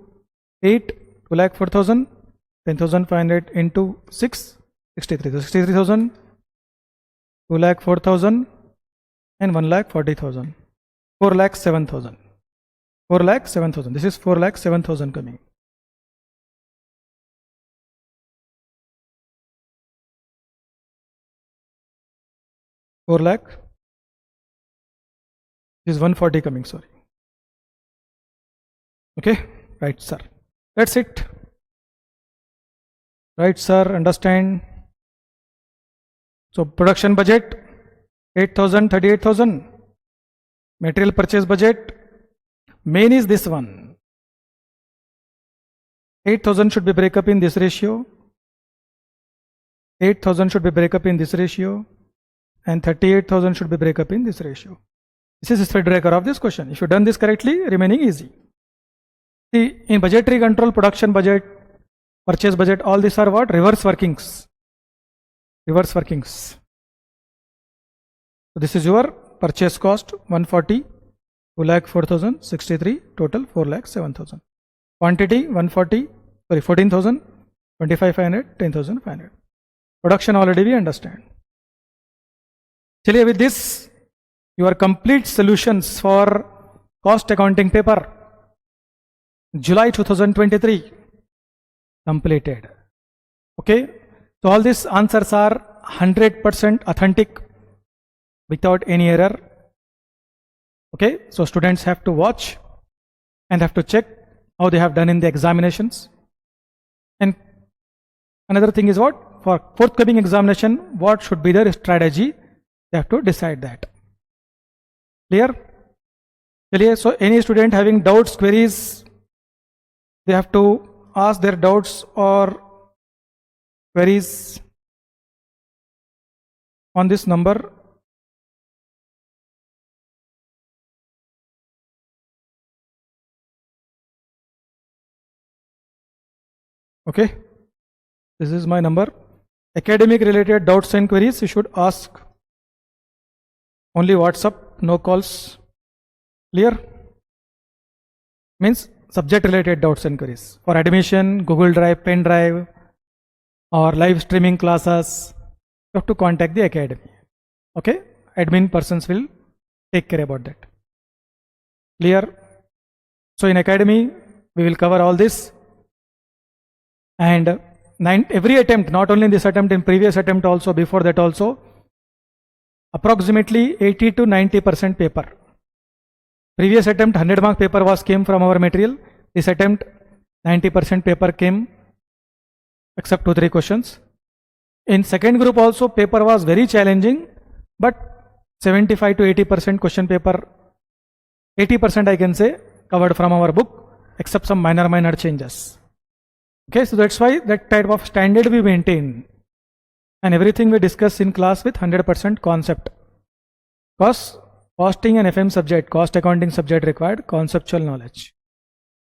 8, 2,04,000. 10,500 into 6, 63,000. 63,000, 2,04,000 and 1,40,000. 4,07,000. 4,07,000. This is 4,07,000 coming. Four lakh. This is 140 coming, sorry. Okay, right, sir. That's it. Right, sir, understand. So production budget 8,000, 38,000. Material purchase budget, main is this one. 8,000 should be break up in this ratio. 8,000 should be break up in this ratio. And 38,000 should be break up in this ratio. This is the spread breaker of this question. If you done this correctly, remaining easy. See, in budgetary control, production budget, purchase budget, all these are what? Reverse workings. Reverse workings. So this is your purchase cost 140, 2,04,000, 63, total 4,07,000. Quantity 140, sorry 14,000, 2,500, 10,500. Production already we understand. Chaliye, with this, your complete solutions for cost accounting paper, July 2023, completed. Okay, so all these answers are 100% authentic, without any error. Okay, so students have to watch and have to check how they have done in the examinations. And another thing is what? For forthcoming examination, what should be their strategy? They have to decide that. Clear? Clear? So any student having doubts, queries, they have to ask their doubts or queries on this number. Okay, this is my number. Academic related doubts and queries you should ask. Only WhatsApp, no calls. Clear? Means subject related doubts and queries. For admission, Google Drive, pen drive, or live streaming classes, you have to contact the academy. Okay? Admin persons will take care about that. Clear? So in academy, we will cover all this. And every attempt, not only in this attempt, in previous attempt also, before that also, approximately 80 to 90% paper. Previous attempt 100 mark paper came from our material. This attempt 90% paper came, except 2-3 questions. In second group also paper was very challenging, but 75 to 80% question paper, 80% I can say, covered from our book, except some minor changes. Okay, so that's why that type of standard we maintain. And everything we discuss in class with 100% concept. Because costing and FM subject, cost accounting subject required conceptual knowledge.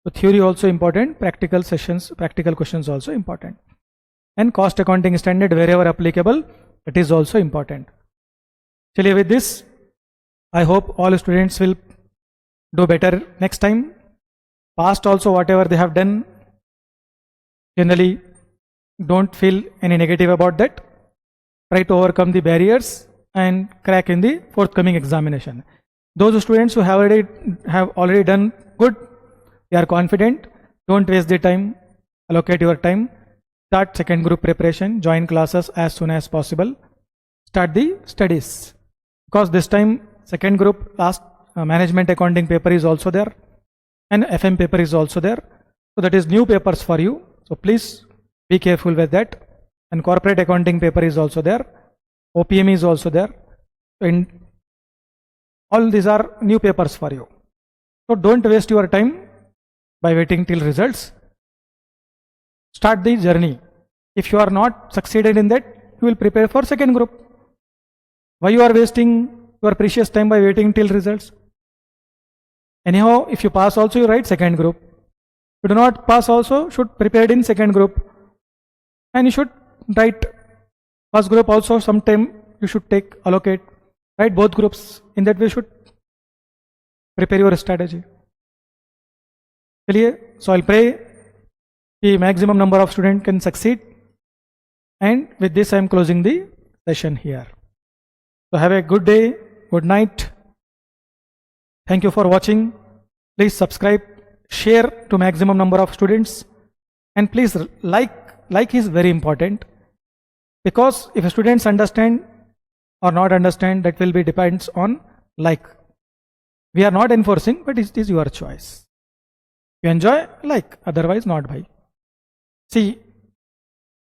So theory also important, practical sessions, practical questions also important. And cost accounting standard wherever applicable, it is also important. Actually, with this, I hope all students will do better next time. Past also whatever they have done, Generally, don't feel any negative about that. Try to overcome the barriers and crack in the forthcoming examination. Those students who have already done good, they are confident. Don't waste the time. Allocate your time. Start second group preparation. Join classes as soon as possible. Start the studies. Because this time second group last management accounting paper is also there, and FM paper is also there. So that is new papers for you. So please be careful with that. And corporate accounting paper is also there. OPM is also there. So all these are new papers for you. So don't waste your time by waiting till results. Start the journey. If you are not succeeded in that, you will prepare for second group. Why you are wasting your precious time by waiting till results? Anyhow, if you pass also, you write second group. If you do not pass also, should prepare in second group. And you should write first group also. Sometime you should allocate, write both groups. In that way, you should prepare your strategy. So I'll pray the maximum number of students can succeed. And with this, I am closing the session here. So have a good day, good night. Thank you for watching. Please subscribe, share to maximum number of students, and please like is very important, because if students understand or not understand, that will be depends on like. We are not enforcing, but it is your choice. You enjoy, like, otherwise not bhai. See,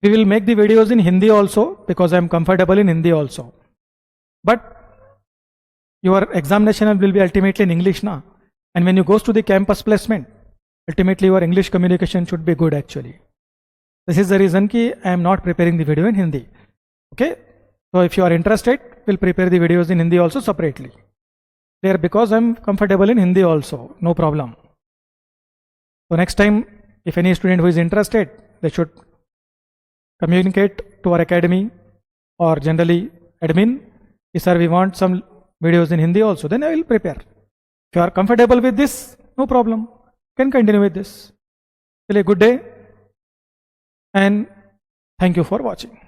we will make the videos in Hindi also, because I am comfortable in Hindi also. But your examination will be ultimately in English na. And when you go to the campus placement, ultimately your English communication should be good actually. This is the reason ki I am not preparing the video in Hindi. Okay. So if you are interested, we'll prepare the videos in Hindi also separately. There, because I am comfortable in Hindi also, no problem. So next time, if any student who is interested, they should communicate to our academy or generally admin. Sir, we want some videos in Hindi also, then I will prepare. If you are comfortable with this, no problem. You can continue with this. Good day and thank you for watching.